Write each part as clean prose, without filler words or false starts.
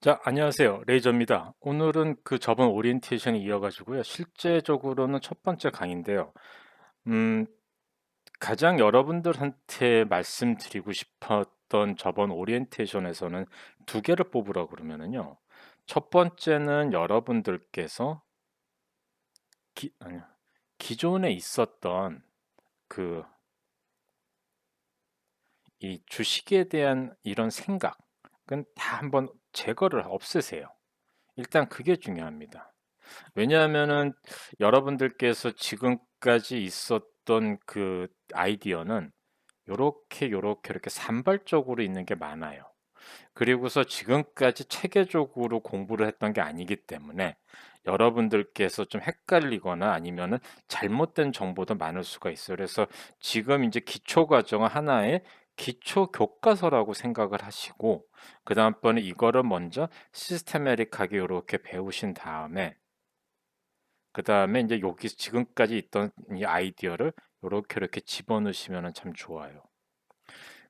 자, 안녕하세요. 레이저입니다. 오늘은 그 저번 오리엔테이션에 이어가지고요. 실제적으로는 첫 번째 강의인데요. 음, 가장 여러분들한테 말씀드리고 싶었던 저번 오리엔테이션에서는 두 개를 뽑으라고 그러면은요. 첫 번째는 여러분들께서 아니요, 기존에 있었던 그 이 주식에 대한 이런 생각은 다 한번 제거를 없애세요. 일단 그게 중요합니다. 왜냐하면은 여러분들께서 지금까지 있었던 그 아이디어는 요렇게 이렇게 산발적으로 있는 게 많아요. 그리고서 지금까지 체계적으로 공부를 했던 게 아니기 때문에 여러분들께서 좀 헷갈리거나 아니면은 잘못된 정보도 많을 수가 있어요. 그래서 지금 인제 기초 과정은 하나의 기초 교과서라고 생각을 하시고 그다음번에 이거를 먼저 시스테매틱하게 요렇게 배우신 다음에 그다음에 인제 여기 지금까지 있던 이 아이디어를 요렇게 이렇게 집어넣으시면은 참 좋아요.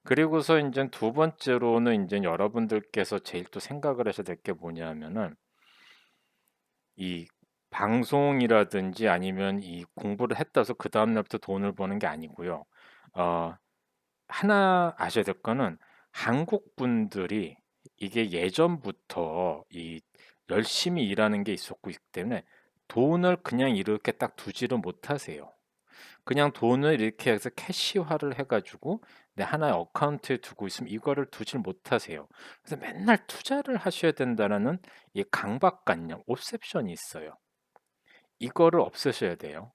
그리고서 인젠 두 번째로는 인젠 여러분들께서 제일 또 생각을 하셔야 될 게 뭐냐면은 이 방송이라든지 아니면 이 공부를 했다 해서 그다음 날부터 돈을 버는 게 아니고요. 어 하나 아셔야 될 거는 한국 분들이 이게 예전부터 이 열심히 일하는 게 있었기 때문에 돈을 그냥 이렇게 딱 두지를 못하세요. 그냥 돈을 이렇게 해서 캐시화를 해 가지고 내 하나의 어카운트에 두고 있으면 이거를 두질 못하세요. 그래서 맨날 투자를 하셔야 된다라는 이 강박관념, 옵세션이 있어요. 이거를 없애셔야 돼요.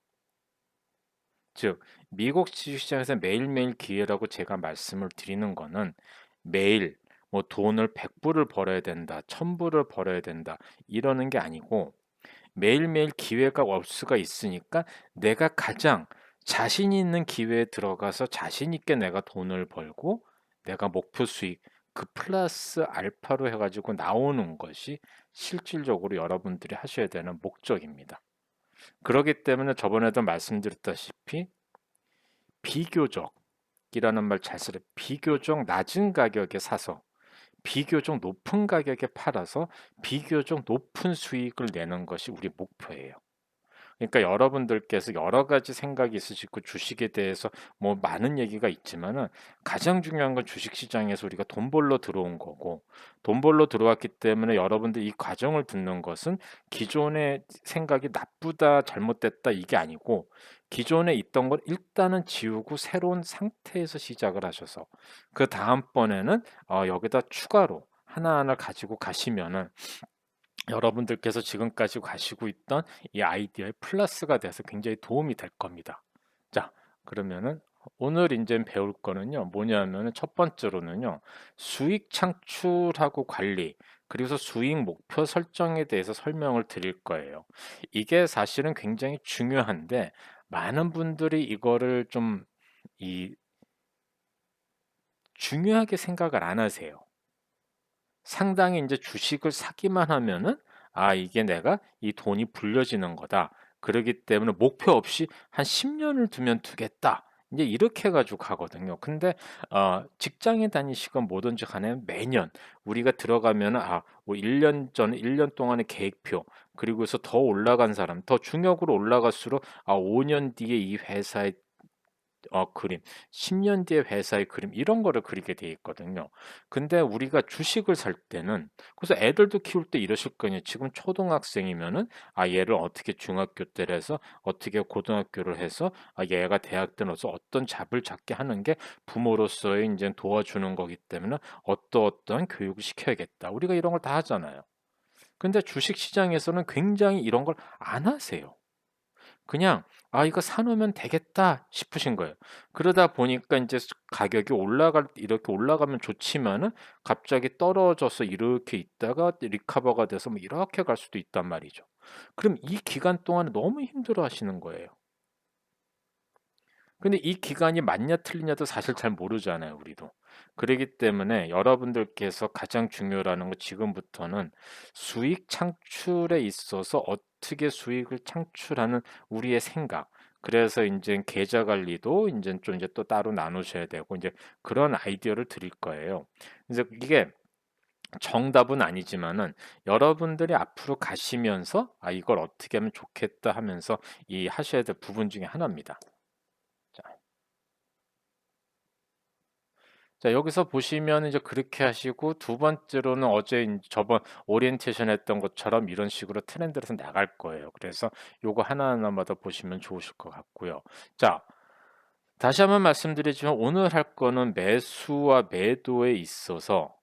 즉 미국 주식시장에서 매일매일 기회라고 제가 말씀을 드리는 거는 매일 뭐 돈을 100 불을 벌어야 된다, 1000 불을 벌어야 된다 이러는 게 아니고 매일매일 기회가 올 수가 있으니까 내가 가장 자신 있는 기회에 들어가서 자신 있게 내가 돈을 벌고 내가 목표 수익 그 플러스 알파로 해 가지고 나오는 것이 실질적으로 여러분들이 하셔야 되는 목적입니다. 그러기 때문에 저번에도 말씀드렸다시피 비교적이라는 말 잘 쓰래. 비교적 낮은 가격에 사서 비교적 높은 가격에 팔아서 비교적 높은 수익을 내는 것이 우리 목표예요. 그러니까 여러분들께서 여러 가지 생각이 있으시고 주식에 대해서 뭐 많은 얘기가 있지만은 가장 중요한 건 주식 시장에서 우리가 돈 벌러 들어온 거고 돈 벌러 들어왔기 때문에 여러분들 이 과정을 듣는 것은 기존의 생각이 나쁘다, 잘못됐다 이게 아니고 기존에 있던 걸 일단은 지우고 새로운 상태에서 시작을 하셔서 그다음번에는 여기다 추가로 하나하나 가지고 가시면은 여러분들께서 지금까지 가시고 있던 이 아이디어의 플러스가 돼서 굉장히 도움이 될 겁니다. 자, 그러면은 오늘 인제 배울 거는요. 뭐냐면은 첫 번째로는요. 수익 창출하고 관리 그리고서 수익 목표 설정에 대해서 설명을 드릴 거예요. 이게 사실은 굉장히 중요한데 많은 분들이 이거를 좀 이 중요하게 생각을 안 하세요. 상당히 인제 주식을 사기만 하면은 '아 이게 내가 이 돈이 불려지는 거다.' 그러기 때문에 목표 없이 '한 10 년을 두면 두겠다.' 인제 이렇게 해 가지고 가거든요. 근데 직장에 다니시건 뭐든지 간에 매년 우리가 들어가면은 뭐 1년 전에 1년 동안의 계획표 그리고서 더 올라간 사람 더 중역으로 올라갈수록 5년 뒤에 이 회사의 그림, 10년 뒤의 회사의 그림 이런 거를 그리게 돼 있거든요. 근데 우리가 주식을 살 때는 그래서 애들도 키울 때 이러실 거 아니에요. 지금 초등학생이면은 얘를 어떻게 중학교 때를 해서 어떻게 고등학교를 해서 얘가 대학 때 넣어서 어떤 잡을 잡게 하는 게 부모로서의 인제 도와주는 거기 때문에 어떠어떠한 교육을 시켜야겠다. 우리가 이런 걸 다 하잖아요. 근데 주식 시장에서는 굉장히 이런 걸 안 하세요. 그냥 '아 이거 사 놓으면 되겠다.' 싶으신 거예요. 그러다 보니까 인제 가격이 올라갈 이렇게 올라가면 좋지만은 갑자기 떨어져서 이렇게 있다가 리커버가 돼서 뭐 이렇게 갈 수도 있단 말이죠. 그럼 이 기간 동안에 너무 힘들어하시는 거예요. 근데 이 기간이 맞냐 틀리냐도 사실 잘 모르잖아요 우리도. 그러기 때문에 여러분들께서 가장 중요라는 건 지금부터는 수익 창출에 있어서 어떻게 수익을 창출하는 우리의 생각 그래서 인제 계좌 관리도 인제는 좀 이제 또 따로 나누셔야 되고 인제 그런 아이디어를 드릴 거예요. 그래서 이게 정답은 아니지만은 여러분들이 앞으로 가시면서 '아 이걸 어떻게 하면 좋겠다.' 하면서 이 하셔야 될 부분 중에 하나입니다. 자. 자 여기서 보시면 이제 그렇게 하시고 두 번째로는 어제 저번 오리엔테이션 했던 것처럼 이런 식으로 트렌드에서 나갈 거예요. 그래서 요거 하나하나마다 보시면 좋으실 것 같고요. 자 다시 한번 말씀드리지만 오늘 할 거는 매수와 매도에 있어서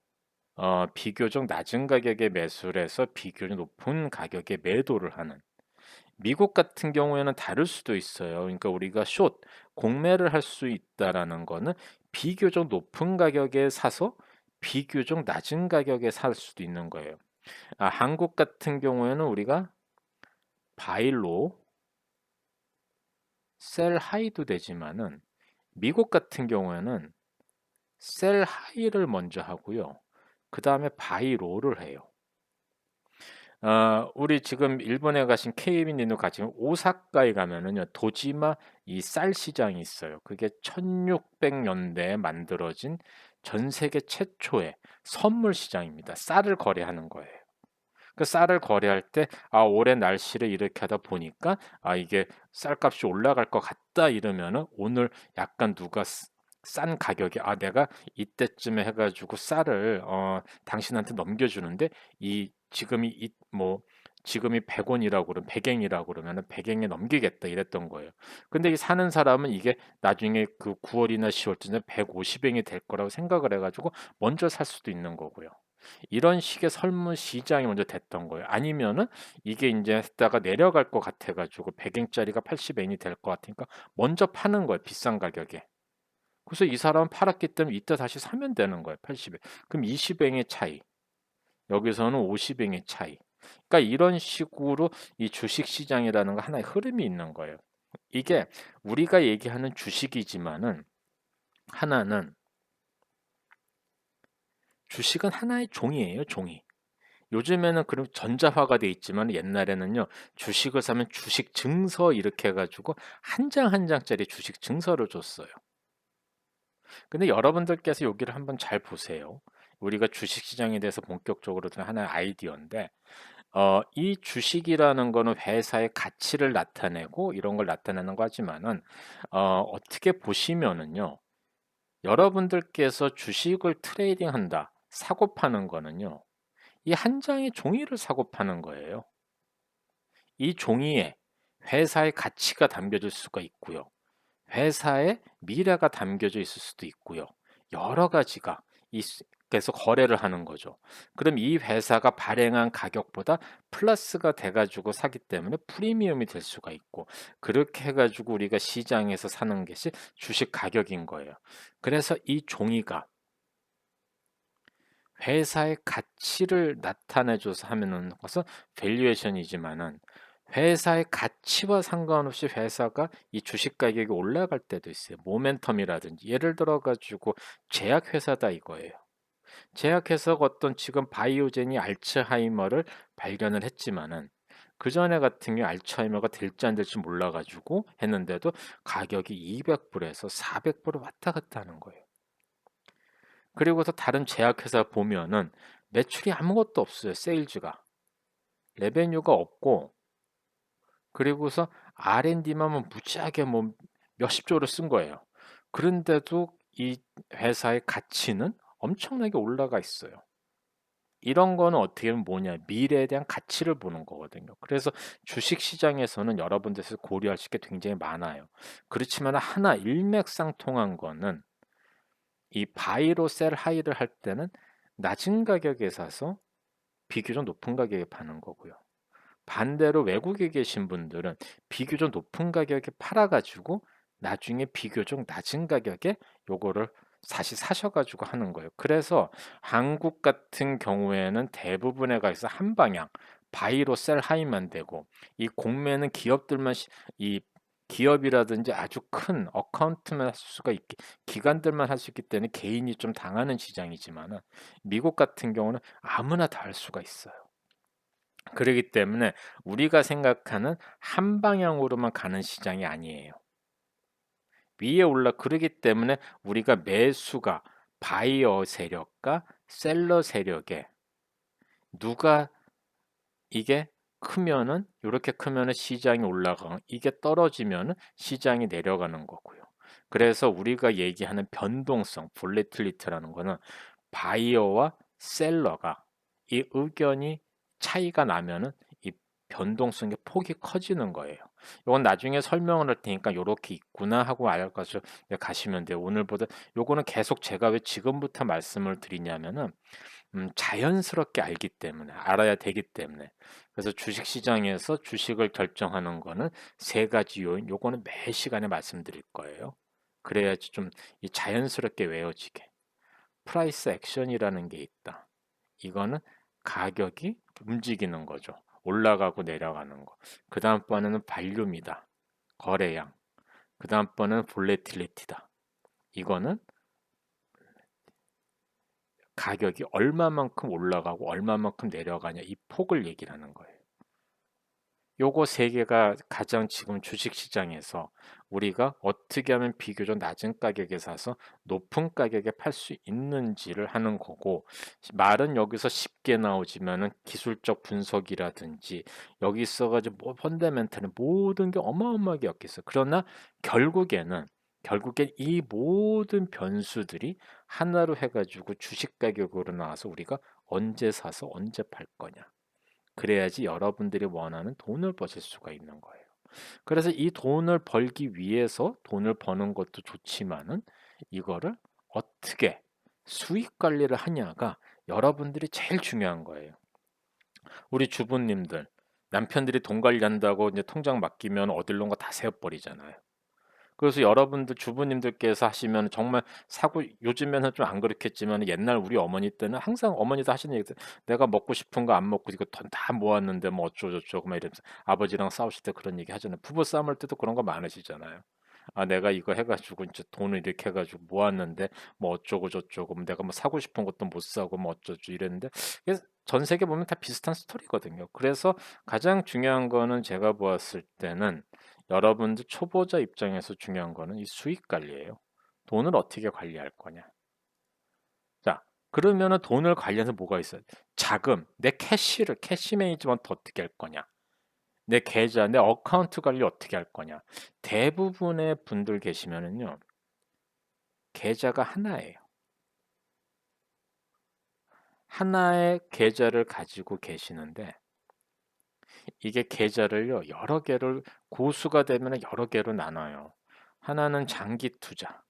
비교적 낮은 가격에 매수를 해서 비교적 높은 가격에 매도를 하는 미국 같은 경우에는 다를 수도 있어요. 그러니까 우리가 숏 공매를 할 수 있다라는 거는 비교적 높은 가격에 사서 비교적 낮은 가격에 살 수도 있는 거예요. 한국 같은 경우에는 우리가 바이 로, 셀 하이도 되지만은 미국 같은 경우에는 셀 하이를 먼저 하고요. 그다음에 바이 로를 해요. 우리 지금 일본에 가신 케이빈 님도 가지금 오사카에 가면은요. 도지마 이 쌀 시장이 있어요. 그게 1600 년대에 만들어진 전 세계 최초의 선물 시장입니다. 쌀을 거래하는 거예요. 그 쌀을 거래할 때 올해 날씨를 이렇게 하다 보니까 이게 쌀값이 올라갈 것 같다 이러면은 오늘 약간 누가 싼 가격에 내가 이때쯤에 해 가지고 쌀을 당신한테 넘겨 주는데 이 지금이 지금이 100 원이라고 그러면 100 엔이라고 그러면은 100 엔에 넘기겠다 이랬던 거예요. 근데 이 사는 사람은 이게 나중에 그 9 월이나 10 월쯤에 150 엔이 될 거라고 생각을 해 가지고 먼저 살 수도 있는 거고요. 이런 식의 설문 시장이 먼저 됐던 거예요. 아니면은 이게 인제 했다가 내려갈 것 같아 가지고 100 엔짜리가 80 엔이 될 것 같으니까 먼저 파는 거예요, 비싼 가격에. 그래서 이 사람은 팔았기 때문에 이때 다시 사면 되는 거예요, 80 에. 그럼 20 엔의 차이. 여기서는 50 엔의 차이. 그러니까 이런 식으로 이 주식 시장이라는 거 하나의 흐름이 있는 거예요. 이게 우리가 얘기하는 주식이지만은 하나는 주식은 하나의 종이에요, 종이. 요즘에는 그럼 전자화가 돼 있지만 옛날에는요. 주식을 사면 주식 증서 이렇게 해 가지고 한 장 한 장짜리 주식 증서를 줬어요. 근데 여러분들께서 여기를 한번 잘 보세요. 우리가 주식 시장에 대해서 본격적으로 든 하나의 아이디어인데 이 주식이라는 거는 회사의 가치를 나타내고 이런 걸 나타내는 거지만은 어떻게 보시면은요. 여러분들께서 주식을 트레이딩한다. 사고 파는 거는요. 이 한 장의 종이를 사고 파는 거예요. 이 종이에 회사의 가치가 담겨질 수가 있고요. 회사의 미래가 담겨져 있을 수도 있고요. 여러 가지가 그래서 거래를 하는 거죠. 그럼 이 회사가 발행한 가격보다 플러스가 돼 가지고 사기 때문에 프리미엄이 될 수가 있고 그렇게 해 가지고 우리가 시장에서 사는 것이 주식 가격인 거예요. 그래서 이 종이가 회사의 가치를 나타내 줘서 하는 것은 밸류에이션이지만은 회사의 가치와 상관없이 회사가 이 주식 가격이 올라갈 때도 있어요. 모멘텀이라든지 예를 들어 가지고 제약회사다 이거예요. 제약회사가 어떤 지금 바이오젠이 알츠하이머를 발견을 했지만은 그전에 같은 경우에 알츠하이머가 될지 안 될지 몰라 가지고 했는데도 가격이 200 불에서 400 불을 왔다 갔다 하는 거예요. 그리고서 다른 제약회사 보면은 매출이 아무것도 없어요, 세일즈가. 레베뉴가 없고 그리고서 R&D만 무지하게 몇십 조를 쓴 거예요. 그런데도 이 회사의 가치는 엄청나게 올라가 있어요. 이런 거는 어떻게 보면 뭐냐 미래에 대한 가치를 보는 거거든요. 그래서 주식 시장에서는 여러분들께서 고려하실 게 굉장히 많아요. 그렇지만 하나 일맥상통한 거는 이 바이로 셀 하이를 할 때는 낮은 가격에 사서 비교적 높은 가격에 파는 거고요. 반대로 외국에 계신 분들은 비교적 높은 가격에 팔아 가지고 나중에 비교적 낮은 가격에 요거를 다시 사셔 가지고 하는 거예요. 그래서 한국 같은 경우에는 대부분의 가에서 한 방향 바이로 셀 하이만 되고 이 공매는 이 기업이라든지 아주 큰 어카운트만 할 수가 있기 기관들만 할 수 있기 때문에 개인이 좀 당하는 시장이지만은 미국 같은 경우는 아무나 다 할 수가 있어요. 그러기 때문에 우리가 생각하는 한 방향으로만 가는 시장이 아니에요. 위에 그러기 때문에 우리가 매수가 바이어 세력과 셀러 세력에 누가 이게 크면은 요렇게 크면은 시장이 올라가고 이게 떨어지면은 시장이 내려가는 거고요. 그래서 우리가 얘기하는 변동성, 볼래틸리티라는 거는 바이어와 셀러가 이 의견이 차이가 나면은 이 변동성의 폭이 커지는 거예요. 이건 나중에 설명을 할 테니까 요렇게 있구나 하고 알아서 가시면 돼요. 오늘보다 요거는 계속 제가 왜 지금부터 말씀을 드리냐면은 자연스럽게 알기 때문에 알아야 되기 때문에. 그래서 주식 시장에서 주식을 결정하는 거는 세 가지 요인 요거는 매 시간에 말씀드릴 거예요. 그래야지 좀 이 자연스럽게 외워지게. 프라이스 액션이라는 게 있다. 이거는 가격이 움직이는 거죠. 올라가고 내려가는 거. 그다음 번에는 발륨이다. 거래량. 그다음 번은 볼레틸리티다. 이거는 가격이 얼마만큼 올라가고 얼마만큼 내려가냐 이 폭을 얘기를 하는 거예요. 요거 세 개가 가장 지금 주식 시장에서 우리가 어떻게 하면 비교적 낮은 가격에 사서 높은 가격에 팔 수 있는지를 하는 거고, 말은 여기서 쉽게 나오지만은 기술적 분석이라든지 여기 있어가지고 뭐 펀더멘탈은 모든 게 어마어마하게 엮여 있어. 그러나 결국엔 이 모든 변수들이 하나로 해가지고 주식 가격으로 나와서 우리가 언제 사서 언제 팔 거냐. 그래야지 여러분들이 원하는 돈을 버실 수가 있는 거예요. 그래서 이 돈을 벌기 위해서 돈을 버는 것도 좋지만은 이거를 어떻게 수익 관리를 하냐가 여러분들이 제일 중요한 거예요. 우리 주부님들, 남편들이 돈 관리한다고 이제 통장 맡기면 어딜론가 다 세워버리잖아요. 그래서 여러분들 주부님들께서 하시면 정말 사고 요즘에는 좀 안 그렇겠지만 옛날 우리 어머니 때는 항상 어머니도 하시는 얘기 내가 먹고 싶은 거 안 먹고 이거 돈 다 모았는데 뭐 어쩌고저쩌고 막 이러면서 아버지랑 싸우실 때 그런 얘기 하잖아요. 부부 싸움할 때도 그런 거 많으시잖아요. 아 내가 이거 해가지고 이제 돈을 이렇게 해가지고 모았는데 뭐 어쩌고 저쩌고 뭐 내가 뭐 사고 싶은 것도 못 사고 뭐 어쩌고 이랬는데 이게 전 세계 보면 다 비슷한 스토리거든요. 그래서 가장 중요한 거는 제가 보았을 때는 여러분들 초보자 입장에서 중요한 거는 이 수익 관리예요. 돈을 어떻게 관리할 거냐. 자, 그러면은 돈을 관리해서 뭐가 있어요? 자금, 내 캐시 매니지먼트 어떻게 할 거냐. 내 계좌, 내 어카운트 관리 어떻게 할 거냐. 대부분의 분들 계시면은요, 계좌가 하나예요. 하나의 계좌를 가지고 계시는데, 이게 계좌를요, 여러 개를, 고수가 되면 여러 개로 나눠요. 하나는 장기 투자,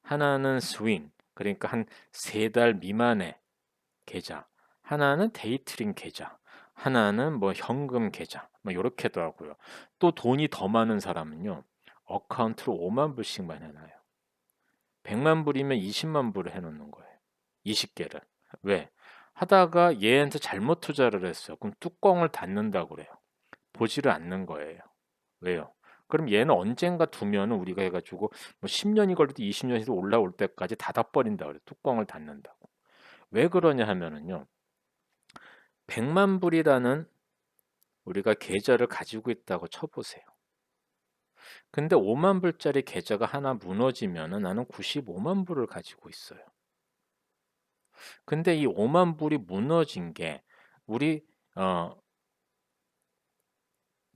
하나는 스윙, 그러니까 한 3달 미만의 계좌, 하나는 데이트링 계좌, 하나는 뭐 현금 계좌, 뭐 요렇게도 하고요. 또 돈이 더 많은 사람은요, 어카운트로 5만 불씩만 해놔요. 100만 불이면 20만 불을 해놓는 거예요. 20개를. 왜? 하다가 얘한테 잘못 투자를 했어요. 그럼 뚜껑을 닫는다고 그래요. 보지를 않는 거예요. 왜요? 그럼 얘는 언젠가 두면은 우리가 해가지고 뭐 10년이 걸려도 20년이 올라올 때까지 닫아버린다 그래요. 뚜껑을 닫는다고. 왜 그러냐 하면은요. 100만 불이라는 우리가 계좌를 가지고 있다고 쳐보세요. 근데 5만 불짜리 계좌가 하나 무너지면은 나는 95만 불을 가지고 있어요. 근데 이 5만 불이 무너진 게 우리 1000분의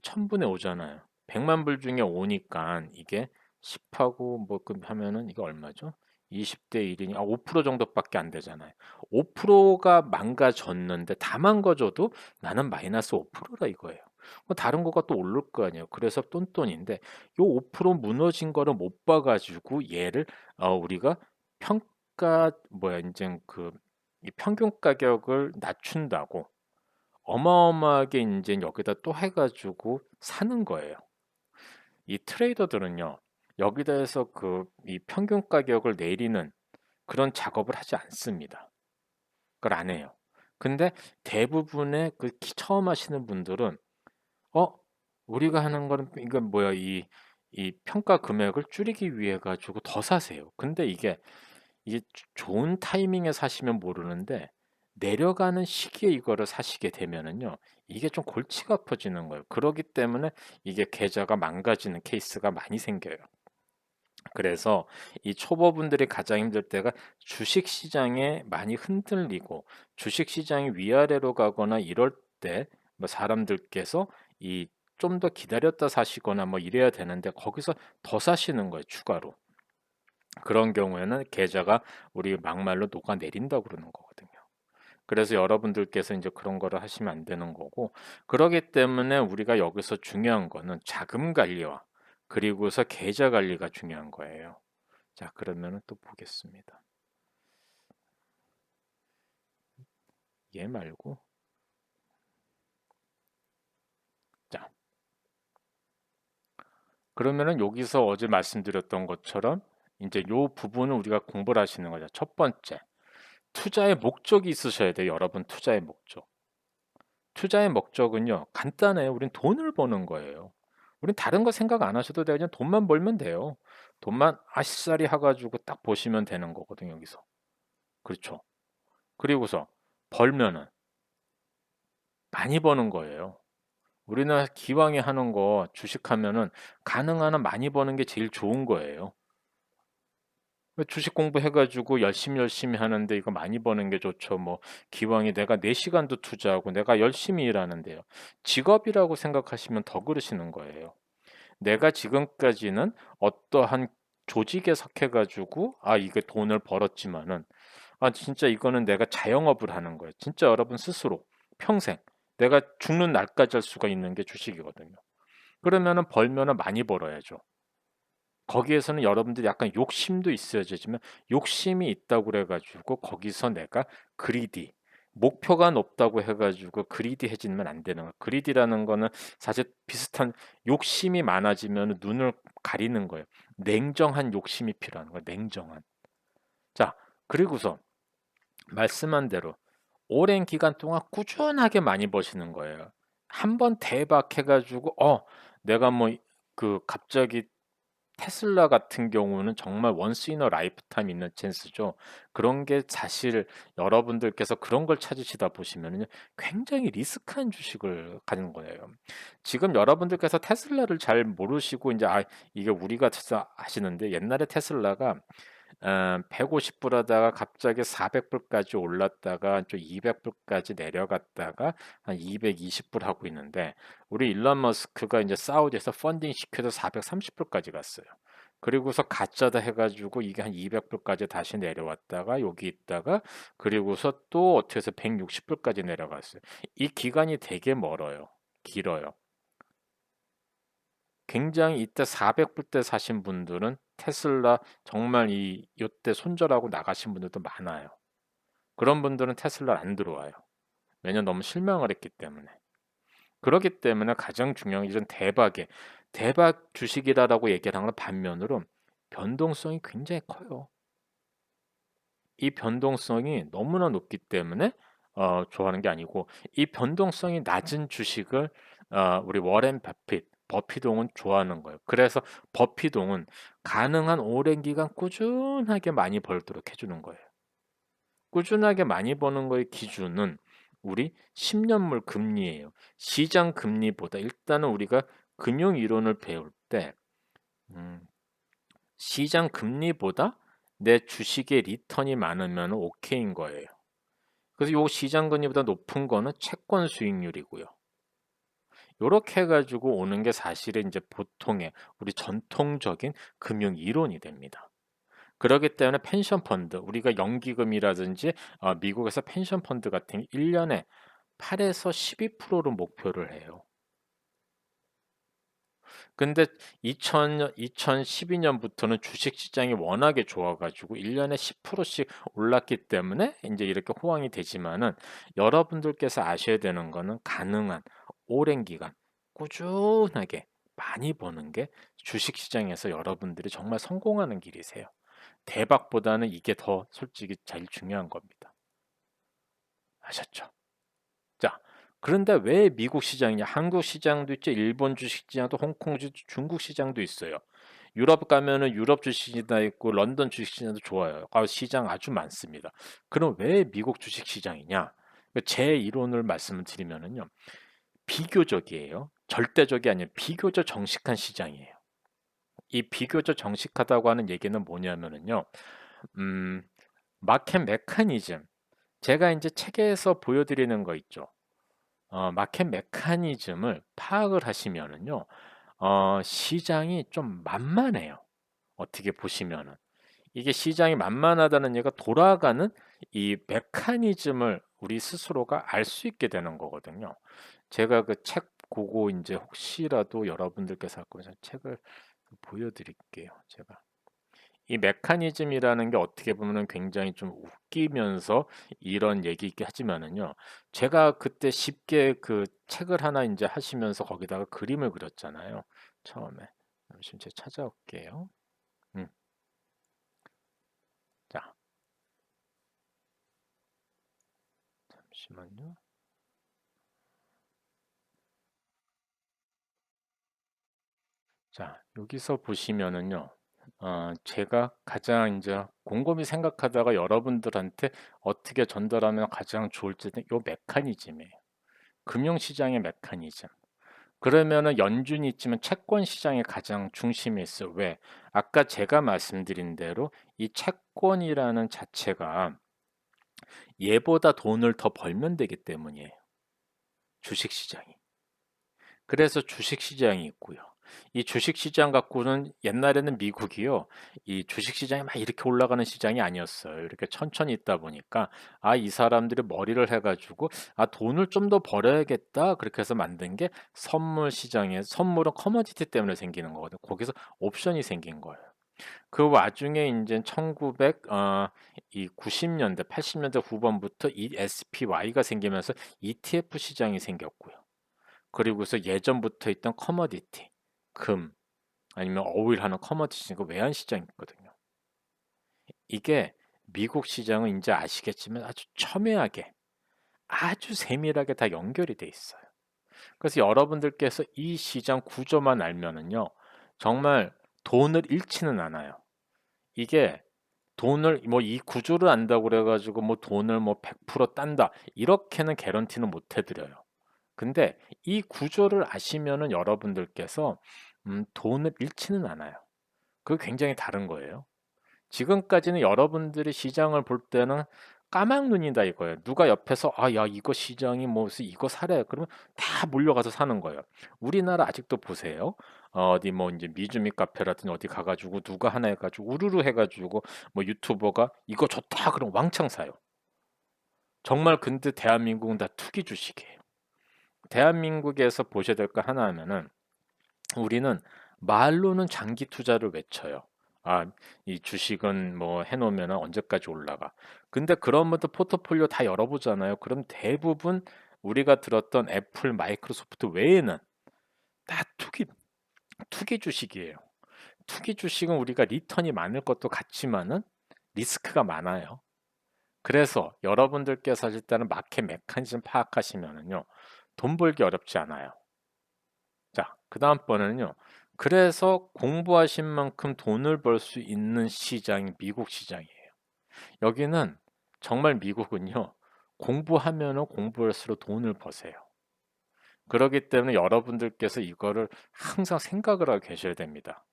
5잖아요. 100만 불 중에 5니까 이게 10하고 뭐 하면은 이게 얼마죠? 20대 1이니 5% 정도밖에 안 되잖아요. 5%가 망가졌는데 다 망가져도 나는 마이너스 5%라 이거예요. 뭐 다른 거가 또 오를 거 아니에요. 그래서 똔똔인데 요 5% 무너진 거를 못 봐가지고 얘를 우리가 평가 뭐야 이제 이 평균 가격을 낮춘다고 어마어마하게 인제 여기다 또 해 가지고 사는 거예요. 이 트레이더들은요. 여기다 해서 이 평균 가격을 내리는 그런 작업을 하지 않습니다. 그걸 안 해요. 근데 대부분의 처음 하시는 분들은 어 우리가 하는 거는 이건 뭐야 이 평가 금액을 줄이기 위해 가지고 더 사세요. 근데 이게 좋은 타이밍에 사시면 모르는데 내려가는 시기에 이거를 사시게 되면은요. 이게 좀 골치가 아파지는 거예요. 그러기 때문에 이게 계좌가 망가지는 케이스가 많이 생겨요. 그래서 이 초보분들이 가장 힘들 때가 주식 시장에 많이 흔들리고 주식 시장이 위아래로 가거나 이럴 때 뭐 사람들께서 이 좀 더 기다렸다 사시거나 뭐 이래야 되는데 거기서 더 사시는 거예요, 추가로. 그런 경우에는 계좌가 우리 막말로 녹아내린다고 그러는 거거든요. 그래서 여러분들께서 인제 그런 거를 하시면 안 되는 거고, 그러기 때문에 우리가 여기서 중요한 거는 자금 관리와 그리고서 계좌 관리가 중요한 거예요. 자, 그러면은 또 보겠습니다. 얘 말고 자, 그러면은 여기서 어제 말씀드렸던 것처럼 인제 요 부분을 우리가 공부를 하시는 거죠. 첫 번째, 투자의 목적이 있으셔야 돼요, 여러분. 투자의 목적. 투자의 목적은요, 간단해요. 우린 돈을 버는 거예요. 우린 다른 거 생각 안 하셔도 돼요. 그냥 돈만 벌면 돼요. 돈만 아시싸리 해 가지고 딱 보시면 되는 거거든요, 여기서. 그렇죠. 그리고서 벌면은 많이 버는 거예요. 우리는 기왕에 하는 거 주식하면은 가능한 한 많이 버는 게 제일 좋은 거예요. 왜 주식 공부해 가지고 열심히 하는데 이거 많이 버는 게 좋죠. 뭐 기왕에 내가 내 시간도 투자하고 내가 열심히 일하는데요. 직업이라고 생각하시면 더 그러시는 거예요. 내가 지금까지는 어떠한 조직에 속해 가지고 이게 돈을 벌었지만은 진짜 이거는 내가 자영업을 하는 거예요. 진짜 여러분 스스로 평생 내가 죽는 날까지 할 수가 있는 게 주식이거든요. 그러면은 벌면은 많이 벌어야죠. 거기에서는 여러분들이 약간 욕심도 있어야 되지만 욕심이 있다고 그래 가지고 거기서 내가 그리디 목표가 높다고 해 가지고 그리디해지면 안 되는 거예요. 그리디라는 거는 사실 비슷한 욕심이 많아지면 눈을 가리는 거예요. 냉정한 욕심이 필요한 거예요, 냉정한. 자, 그리고서 말씀한 대로 오랜 기간 동안 꾸준하게 많이 버시는 거예요. 한 번 대박 해 가지고 내가 뭐 갑자기 테슬라 같은 경우는 정말 원스 인 어 라이프타임 있는 찬스죠. 그런 게 사실 여러분들께서 그런 걸 찾으시다 보시면은요, 굉장히 리스크한 주식을 가진 거예요. 지금 여러분들께서 테슬라를 잘 모르시고 인제 이게 우리가 하시는데, 옛날에 테슬라가 150불 하다가 갑자기 400 불까지 올랐다가 좀 200 불까지 내려갔다가 한 220불 하고 있는데, 우리 일론 머스크가 인제 사우디에서 펀딩 시켜서 430 불까지 갔어요. 그리고서 가짜다 해 가지고 이게 한 200 불까지 다시 내려왔다가 여기 있다가 그리고서 또 어떻게 해서 160 불까지 내려갔어요. 이 기간이 되게 멀어요. 길어요. 굉장히 이때 400 불 때 사신 분들은 테슬라 정말 요때 손절하고 나가신 분들도 많아요. 그런 분들은 테슬라를 안 들어와요. 왜냐면 너무 실망을 했기 때문에. 그렇기 때문에 가장 중요한 게 이런 대박 주식이다라고 얘기를 하는 반면으로 변동성이 굉장히 커요. 이 변동성이 너무나 높기 때문에 좋아하는 게 아니고, 이 변동성이 낮은 주식을 우리 워렌 버피동은 좋아하는 거예요. 그래서 버피동은 가능한 오랜 기간 꾸준하게 많이 벌도록 해 주는 거예요. 꾸준하게 많이 버는 거의 기준은 우리 10 년물 금리예요. 시장 금리보다 일단은 우리가 금융 이론을 배울 때 음 시장 금리보다 내 주식의 리턴이 많으면 오케이인 거예요. 그래서 요 시장 금리보다 높은 거는 채권 수익률이고요. 요렇게 해 가지고 오는 게 사실은 인제 보통의 우리 전통적인 금융 이론이 됩니다. 그러기 때문에 펜션 펀드, 우리가 연기금이라든지 미국에서 펜션 펀드 같은 게 1 년에 8에서 12%로 목표를 해요. 근데 2012 년부터는 주식 시장이 워낙에 좋아 가지고 1 년에 10%씩 올랐기 때문에 인제 이렇게 호황이 되지만은, 여러분들께서 아셔야 되는 거는 가능한 오랜 기간 꾸준하게 많이 버는 게 주식 시장에서 여러분들이 정말 성공하는 길이세요. 대박보다는 이게 더 솔직히 제일 중요한 겁니다. 아셨죠? 자, 그런데 왜 미국 시장이냐? 한국 시장도 있죠. 일본 주식 시장도, 홍콩 중국 시장도 있어요. 유럽 가면은 유럽 주식시장 있고 런던 주식시장도 좋아요. 시장 아주 많습니다. 그럼 왜 미국 주식시장이냐? 제 이론을 말씀을 드리면은요, 비교적이에요. 절대적이 아니라 비교적 정직한 시장이에요. 이 비교적 정직하다고 하는 얘기는 뭐냐면은요. 음 마켓 메커니즘, 제가 인제 책에서 보여드리는 거 있죠. 마켓 메커니즘을 파악을 하시면은요. 시장이 좀 만만해요, 어떻게 보시면은. 이게 시장이 만만하다는 얘가 돌아가는 이 메커니즘을 우리 스스로가 알 수 있게 되는 거거든요. 제가 그 책 보고 인제 혹시라도 여러분들께서 갖고 계신 책을 보여 드릴게요, 제가. 이 메커니즘이라는 게 어떻게 보면은 굉장히 좀 웃기면서 이런 얘기이긴 하지만은요. 제가 그때 쉽게 그 책을 하나 인제 하시면서 거기다가 그림을 그렸잖아요, 처음에. 잠시만 제가 찾아올게요. 음. 자, 잠시만요. 자, 여기서 보시면은요. 제가 가장 인제 곰곰이 생각하다가 여러분들한테 어떻게 전달하면 가장 좋을지는 요 메커니즘이에요. 금융시장의 메커니즘. 그러면은 연준이 있지만 채권 시장의 가장 중심에 있어요. 왜? 아까 제가 말씀드린 대로 이 채권이라는 자체가 얘보다 돈을 더 벌면 되기 때문이에요, 주식 시장이. 그래서 주식 시장이 있고요. 이 주식 시장 갖고는 옛날에는 미국이요. 이 주식 시장이 막 이렇게 올라가는 시장이 아니었어요. 이렇게 천천히 있다 보니까 이 사람들이 머리를 해 가지고 '돈을 좀 더 벌어야겠다.' 그렇게 해서 만든 게 선물 시장에, 선물은 커머디티 때문에 생기는 거거든요. 거기서 옵션이 생긴 거예요. 그 와중에 인제 1900 이 90 년대 80 년대 후반부터 이 SPY가 생기면서 ETF 시장이 생겼고요. 그리고서 예전부터 있던 커머디티, 금 아니면 오일하는 커머디티, 그 외환 시장이 있거든요. 이게 미국 시장은 인제 아시겠지만 아주 첨예하게, 아주 세밀하게 다 연결이 돼 있어요. 그래서 여러분들께서 이 시장 구조만 알면은요. 정말 돈을 잃지는 않아요. 이게 돈을 뭐 이 구조를 안다고 그래 가지고 뭐 돈을 뭐 100% 딴다, 이렇게는 개런티는 못 해 드려요. 근데 이 구조를 아시면은 여러분들께서 돈을 잃지는 않아요. 그게 굉장히 다른 거예요. 지금까지는 여러분들이 시장을 볼 때는 까막눈이다 이거예요. 누가 옆에서 "아 야 이거 시장이 뭐 이거 사래." 그러면 다 몰려가서 사는 거예요. 우리나라 아직도 보세요. 어디 뭐 인제 미주미 카페라든지 어디 가 가지고 누가 하나 해 가지고 우르르 해 가지고 뭐 유튜버가 "이거 좋다." 그러면 왕창 사요. 정말. 근데 대한민국은 다 투기 주식이에요. 대한민국에서 보셔야 될 거 하나 하면은 우리는 말로는 장기 투자를 외쳐요. 이 주식은 뭐 해 놓으면은 언제까지 올라가. 근데 그러면도 포트폴리오 다 열어 보잖아요. 그럼 대부분 우리가 들었던 애플, 마이크로소프트 외에는 다 투기 주식이에요. 투기 주식은 우리가 리턴이 많을 것도 같지만은 리스크가 많아요. 그래서 여러분들께서 일단은 마켓 메커니즘 파악하시면은요. 돈 벌기 어렵지 않아요. 자, 그다음 번은요. 그래서 공부하신 만큼 돈을 벌 수 있는 시장이 미국 시장이에요. 여기는 정말, 미국은요. 공부하면은 공부할수록 돈을 버세요. 그러기 때문에 여러분들께서 이거를 항상 생각을 하고 계셔야 됩니다.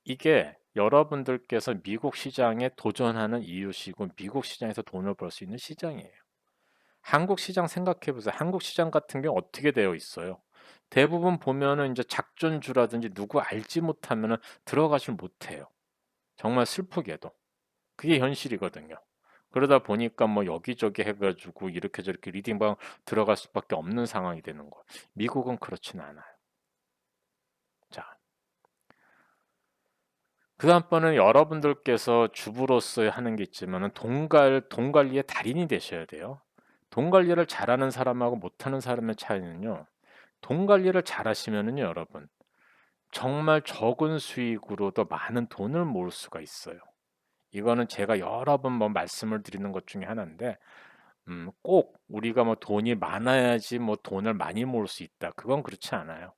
이게 여러분들께서 미국 시장에 도전하는 이유시고 미국 시장에서 돈을 벌 수 있는 시장이에요. 한국 시장 생각해 보세요. 한국 시장 같은 경우 어떻게 되어 있어요? 대부분 보면은 인제 작전주라든지 누구 알지 못하면은 들어가질 못해요, 정말 슬프게도. 그게 현실이거든요. 그러다 보니까 뭐 여기저기 해 가지고 이렇게 저렇게 리딩방 들어갈 수밖에 없는 상황이 되는 거예요. 미국은 그렇진 않아요. 자, 그다음번은 여러분들께서 주부로서 하는 게 있지만은 돈 관리의 달인이 되셔야 돼요. 돈 관리를 잘하는 사람하고 못하는 사람의 차이는요. 돈 관리를 잘하시면은요 여러분, 정말 적은 수익으로도 많은 돈을 모을 수가 있어요. 이거는 제가 여러 번 뭐 말씀을 드리는 것 중에 하나인데 꼭 우리가 뭐 돈이 많아야지 뭐 돈을 많이 모을 수 있다, 그건 그렇지 않아요.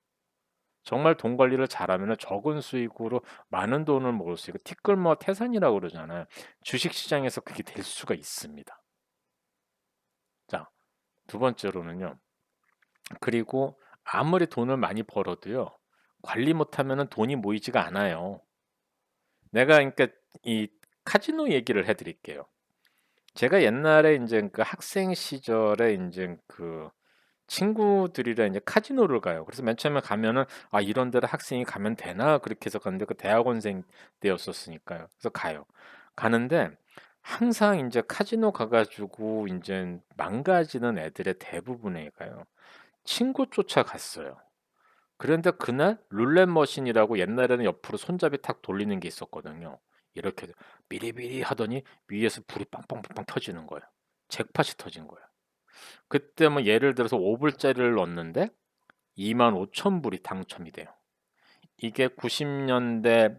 정말 돈 관리를 잘하면은 적은 수익으로 많은 돈을 모을 수 있고, 티끌모아 태산이라고 그러잖아요. 주식 시장에서 그게 될 수가 있습니다. 자, 두 번째로는요. 그리고 아무리 돈을 많이 벌어도요. 관리 못하면은 돈이 모이지가 않아요. 내가 그러니까 이 카지노 얘기를 해 드릴게요. 제가 옛날에 인제 그 학생 시절에 인제 그 친구들이랑 이제 카지노를 가요. 그래서 맨 처음에 가면은 '아 이런 데를 학생이 가면 되나?' 그렇게 해서 갔는데 그 대학원생 때였었으니까요. 그래서 가요. 가는데 항상 인제 카지노 가 가지고 인젠 망가지는 애들의 대부분에가요, 친구 쫓아갔어요. 그런데 그날 룰렛 머신이라고 옛날에는 옆으로 손잡이 탁 돌리는 게 있었거든요. 이렇게 비리비리 하더니 위에서 불이 빵빵빵빵 터지는 거예요. 잭팟이 터진 거예요. 그때 뭐 예를 들어서 5 불짜리를 넣었는데 25,000 불이 당첨이 돼요. 이게 90 년대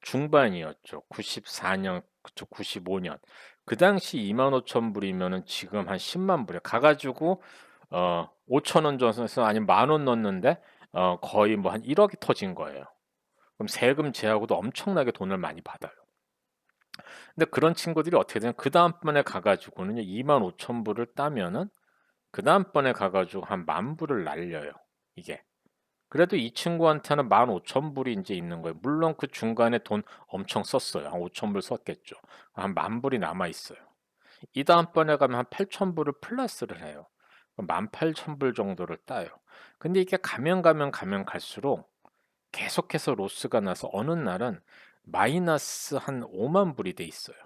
중반이었죠. 94년, 그쵸, 95 년. 그 당시 25,000 불이면은 지금 한 100,000 불이에요. 가 가지고 5,000원 줘서 아니면 10,000원 넣었는데 거의 뭐 한 1 억이 터진 거예요. 그럼 세금 제하고도 엄청나게 돈을 많이 받아요. 근데 그런 친구들이 어떻게 되냐면 그다음번에 가 가지고는요 25,000 불을 따면은 그다음번에 가 가지고 한 10,000 불을 날려요, 이게. 그래도 이 친구한테는 15,000 불이 인제 있는 거예요. 물론 그 중간에 돈 엄청 썼어요. 한 5,000 불 썼겠죠. 한 10,000 불이 남아 있어요. 이 다음번에 가면 한 8,000 불을 플러스를 해요. 그럼 18,000 불 정도를 따요. 근데 이게 가면 갈수록 계속해서 로스가 나서 어느 날은 마이너스 한 50,000 불이 돼 있어요.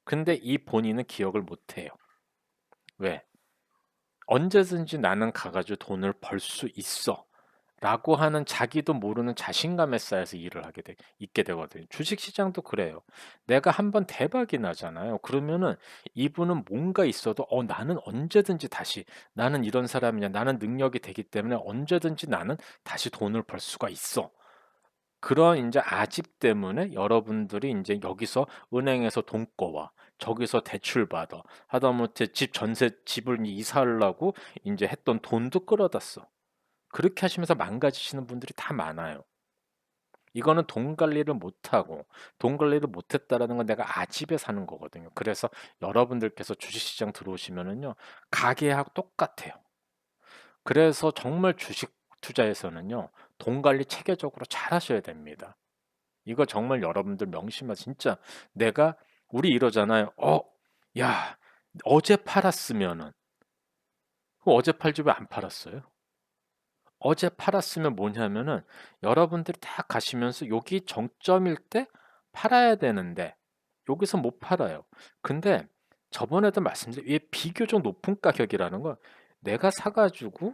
근데 이 본인은 기억을 못 해요. 왜? '언제든지 나는 가 가지고 돈을 벌 수 있어.'라고 하는 자기도 모르는 자신감에 쌓여서 일을 하게 돼 있게 되거든요. 주식 시장도 그래요. 내가 한번 대박이 나잖아요. 그러면은 이분은 뭔가 있어도 '나는 언제든지 다시 나는 이런 사람이냐. 나는 능력이 되기 때문에 언제든지 나는 다시 돈을 벌 수가 있어.' 그런 인제 아집 때문에 여러분들이 인제 여기서 은행에서 돈 꺼와, 저기서 대출 받아, 하다못해 집 전세 집을 이사하려고 인제 했던 돈도 끌어다 써. 그렇게 하시면서 망가지시는 분들이 다 많아요. 이거는 돈 관리를 못하고 돈 관리를 못했다라는 건 내가 아집에 사는 거거든요. 그래서 여러분들께서 주식시장 들어오시면은요 가계하고 똑같아요. 그래서 정말 주식 투자에서는요 돈 관리 체계적으로 잘하셔야 됩니다. 이거 정말 여러분들 명심하 진짜 내가 우리 이러잖아요. 야 어제 팔았으면은 어제 팔지 왜 안 팔았어요? 어제 팔았으면 뭐냐면은 여러분들이 다 가시면서 여기 정점일 때 팔아야 되는데 여기서 못 팔아요. 근데 저번에도 말씀드린 이 비교적 높은 가격이라는 건 내가 사 가지고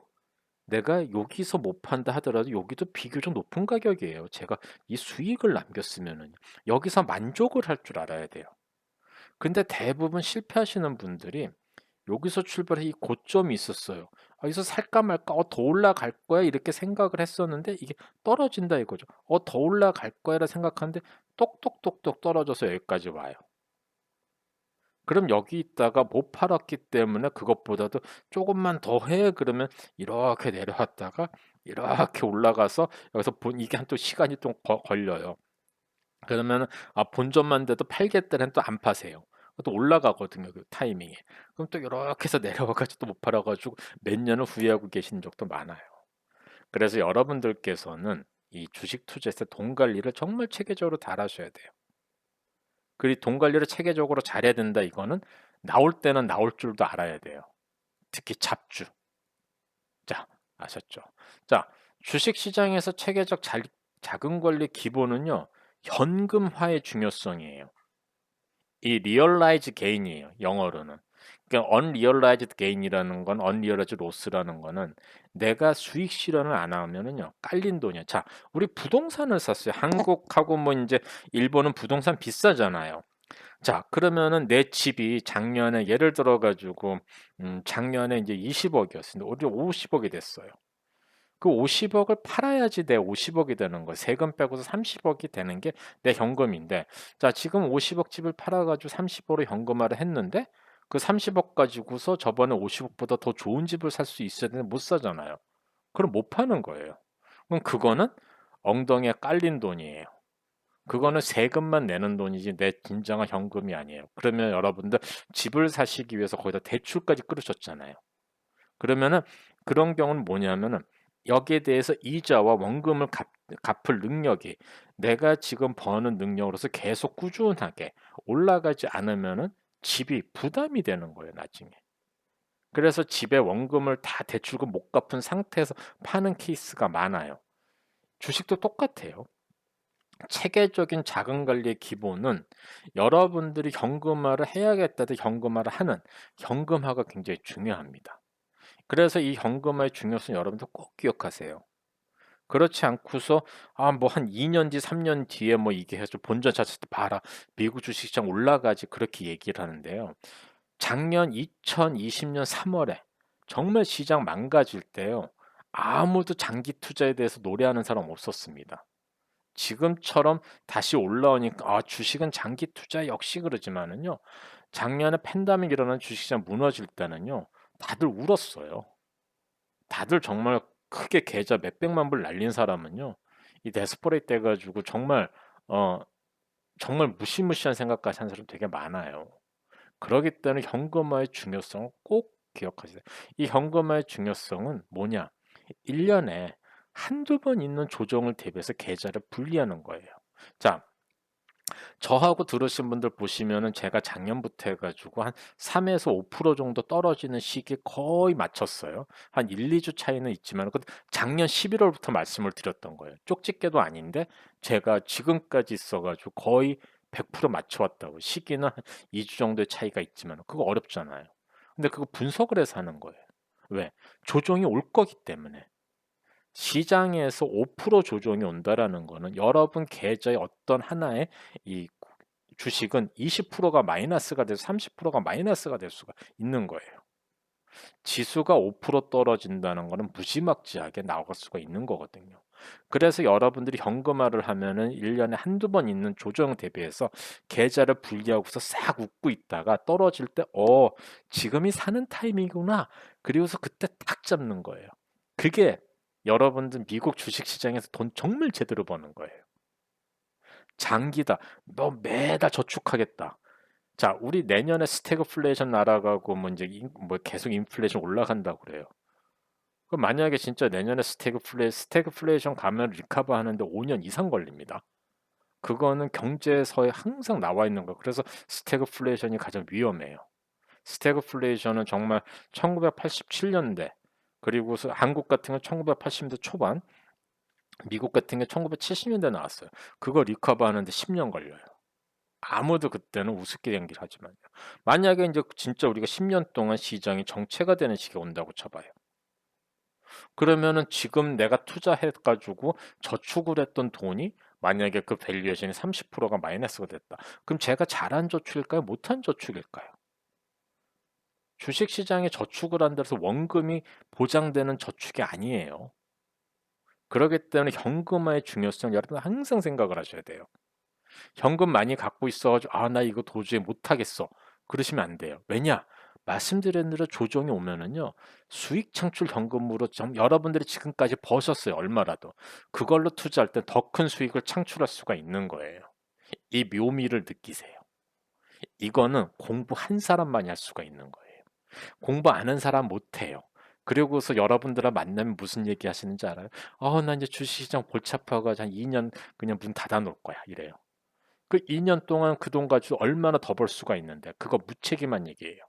내가 여기서 못 판다 하더라도 여기도 비교적 높은 가격이에요. 제가 이 수익을 남겼으면은요. 여기서 만족을 할 줄 알아야 돼요. 근데 대부분 실패하시는 분들이 여기서 출발해 이 고점이 있었어요. '여기서 살까 말까? 더 올라갈 거야.' 이렇게 생각을 했었는데 이게 떨어진다 이거죠. '더 올라갈 거야.'라 생각하는데 똑똑똑똑 떨어져서 여기까지 와요. 그럼 여기 있다가 못 팔았기 때문에 그것보다도 '쪼금만 더 해.' 그러면 이렇게 내려왔다가 이렇게 올라가서 여기서 본 이게 한 또 시간이 좀 걸려요. 그러면은 본전만 돼도 팔겠다는 또 안 파세요. 또 올라가거든요, 그 타이밍에. 그럼 또 요렇게 해서 내려와 가지고 또 못 팔아 가지고 몇 년을 후회하고 계신 적도 많아요. 그래서 여러분들께서는 이 주식 투자에서 돈 관리를 정말 체계적으로 잘하셔야 돼요. 그리고 돈 관리를 체계적으로 잘해야 된다 이거는 나올 때는 나올 줄도 알아야 돼요. 특히 잡주. 자, 아셨죠? 자, 주식 시장에서 체계적 자금 관리 기본은요. 현금화의 중요성이에요. 이 realize gain이에요, 영어로는. 그러니까 unrealized gain이라는 건 unrealized loss라는 거는 내가 수익 실현을 안 하면은요 깔린 돈이야. 자, 우리 부동산을 샀어요. 한국하고 뭐 인제 일본은 부동산 비싸잖아요. 자, 그러면은 내 집이 작년에 예를 들어 가지고 작년에 인제 20억 이었습니다. 올해 50억 이 됐어요. 그 50억 을 팔아야지 내 50억 이 되는 거예요. 세금 빼고서 30억 이 되는 게 내 현금인데 자 지금 50억 집을 팔아 가지고 30억 으로 현금화를 했는데 그 30억 가지고서 저번에 50억 보다 더 좋은 집을 살 수 있어야 되는데 못 사잖아요. 그럼 못 파는 거예요. 그럼 그거는 엉덩이에 깔린 돈이에요. 그거는 세금만 내는 돈이지 내 진정한 현금이 아니에요. 그러면 여러분들 집을 사시기 위해서 거기다 대출까지 끌으셨잖아요. 그러면은 그런 경우는 뭐냐면은 여기에 대해서 이자와 원금을 갚을 능력이 내가 지금 버는 능력으로서 계속 꾸준하게 올라가지 않으면은 집이 부담이 되는 거예요, 나중에. 그래서 집의 원금을 다 대출금 못 갚은 상태에서 파는 케이스가 많아요. 주식도 똑같아요. 체계적인 자금 관리의 기본은 여러분들이 현금화를 해야겠다도 현금화를 하는 현금화가 굉장히 중요합니다. 그래서 이 현금화의 중요성 여러분들 꼭 기억하세요. 그렇지 않고서 뭐 한 2년 뒤 3년 뒤에 뭐 이게 해서 본전 찼을 때 "봐라. 미국 주식시장 올라가지." 그렇게 얘기를 하는데요. 작년 2020년 3 월에 정말 시장 망가질 때요. 아무도 장기 투자에 대해서 노래하는 사람 없었습니다. 지금처럼 다시 올라오니까 주식은 장기 투자 역시 그러지만은요. 작년에 팬데믹 일어난 주식시장 무너질 때는요. 다들 울었어요. 다들 정말 크게 계좌 몇백만 불 날린 사람은요. 이 데스퍼레이트 돼 가지고 정말 어 정말 무시무시한 생각까지 한 사람 되게 많아요. 그러기 때문에 현금화의 중요성을 꼭 기억하세요. 이 현금화의 중요성은 뭐냐? 1 년에 한두 번 있는 조정을 대비해서 계좌를 분리하는 거예요. 자, 저하고 들으신 분들 보시면은 제가 작년부터 해 가지고 한 3에서 5% 정도 떨어지는 시기에 거의 맞췄어요. 한 1-2주 차이는 있지만 그 작년 11 월부터 말씀을 드렸던 거예요. 쪽집게도 아닌데 제가 지금까지 있어 가지고 거의 100% 맞춰 왔다고. 시기는 한 2주 정도의 차이가 있지만 그거 어렵잖아요. 근데 그거 분석을 해서 하는 거예요. 왜? 조정이 올 거기 때문에. 시장에서 5% 조정이 온다라는 거는 여러분 계좌의 어떤 하나의 이 주식은 20%가 마이너스가 돼서 30%가 마이너스가 될 수가 있는 거예요. 지수가 5% 떨어진다는 거는 무지막지하게 나올 수가 있는 거거든요. 그래서 여러분들이 현금화를 하면은 1 년에 한두 번 있는 조정 대비해서 계좌를 분리하고서 싹 웃고 있다가 떨어질 때 '지금이 사는 타이밍이구나.' 그리고서 그때 딱 잡는 거예요. 그게 여러분들 미국 주식 시장에서 돈 정말 제대로 버는 거예요. 장기다. 너 매달 저축하겠다. 자, 우리 내년에 스태그플레이션 날아가고 뭐 인제 뭐 계속 인플레이션 올라간다고 그래요. 그럼 만약에 진짜 내년에 스태그플레이션 가면 리커버 하는데 5년 이상 걸립니다. 그거는 경제서에 항상 나와 있는 거. 그래서 스태그플레이션이 가장 위험해요. 스태그플레이션은 정말 1987 년대 그리고서 한국 같은 건 1980 년대 초반, 미국 같은 게 1970 년대에 나왔어요. 그거 리커버 하는데 10년 걸려요. 아무도 그때는 우습게 연기를 하지만요. 만약에 인제 진짜 우리가 10년 동안 시장이 정체가 되는 시기가 온다고 쳐 봐요. 그러면은 지금 내가 투자해 가지고 저축을 했던 돈이 만약에 그 밸류에이션이 30%가 마이너스가 됐다. 그럼 제가 잘한 저축일까요? 못한 저축일까요? 주식 시장에 저축을 한다 해서 원금이 보장되는 저축이 아니에요. 그러기 때문에 현금화의 중요성 여러분 항상 생각을 하셔야 돼요. 현금 많이 갖고 있어 가지고 '아 나 이거 도저히 못하겠어.' 그러시면 안 돼요. 왜냐? 말씀드린 대로 조정이 오면은요. 수익 창출 현금으로 좀 여러분들이 지금까지 버셨어요, 얼마라도. 그걸로 투자할 때 더 큰 수익을 창출할 수가 있는 거예요. 이 묘미를 느끼세요. 이거는 공부한 사람만이 할 수가 있는 거예요. 공부 안 한 사람 못 해요. 그리고서 여러분들과 만나면 무슨 얘기 하시는지 알아요? 나 인제 주식시장 골치 아파 가지고 한 2년 그냥 문 닫아 놓을 거야." 이래요. 그 2년 동안 그 돈 가지고 얼마나 더 벌 수가 있는데 그거 무책임한 얘기예요.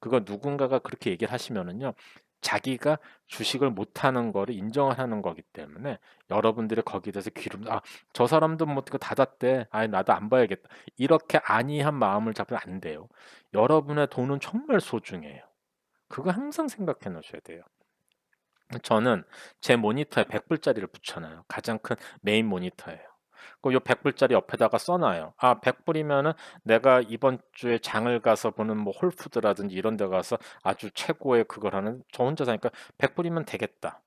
그거 누군가가 그렇게 얘기를 하시면은요. 자기가 주식을 못하는 거를 인정을 하는 거기 때문에 여러분들이 거기에 대해서 귀를 '아 저 사람도 뭐 그거 닫았대. 아이 나도 안 봐야겠다.' 이렇게 안이한 마음을 잡으면 안 돼요. 여러분의 돈은 정말 소중해요. 그거 항상 생각해 놓으셔야 돼요. 저는 제 모니터에 100 불짜리를 붙여 놔요. 가장 큰 메인 모니터예요. 그 요 100 불짜리 옆에다가 써 놔요. 100 불이면은 내가 이번 주에 장을 가서 보는 뭐 홀푸드라든지 이런 데 가서 아주 최고의 그걸 하는 저 혼자 사니까 100 불이면 되겠다.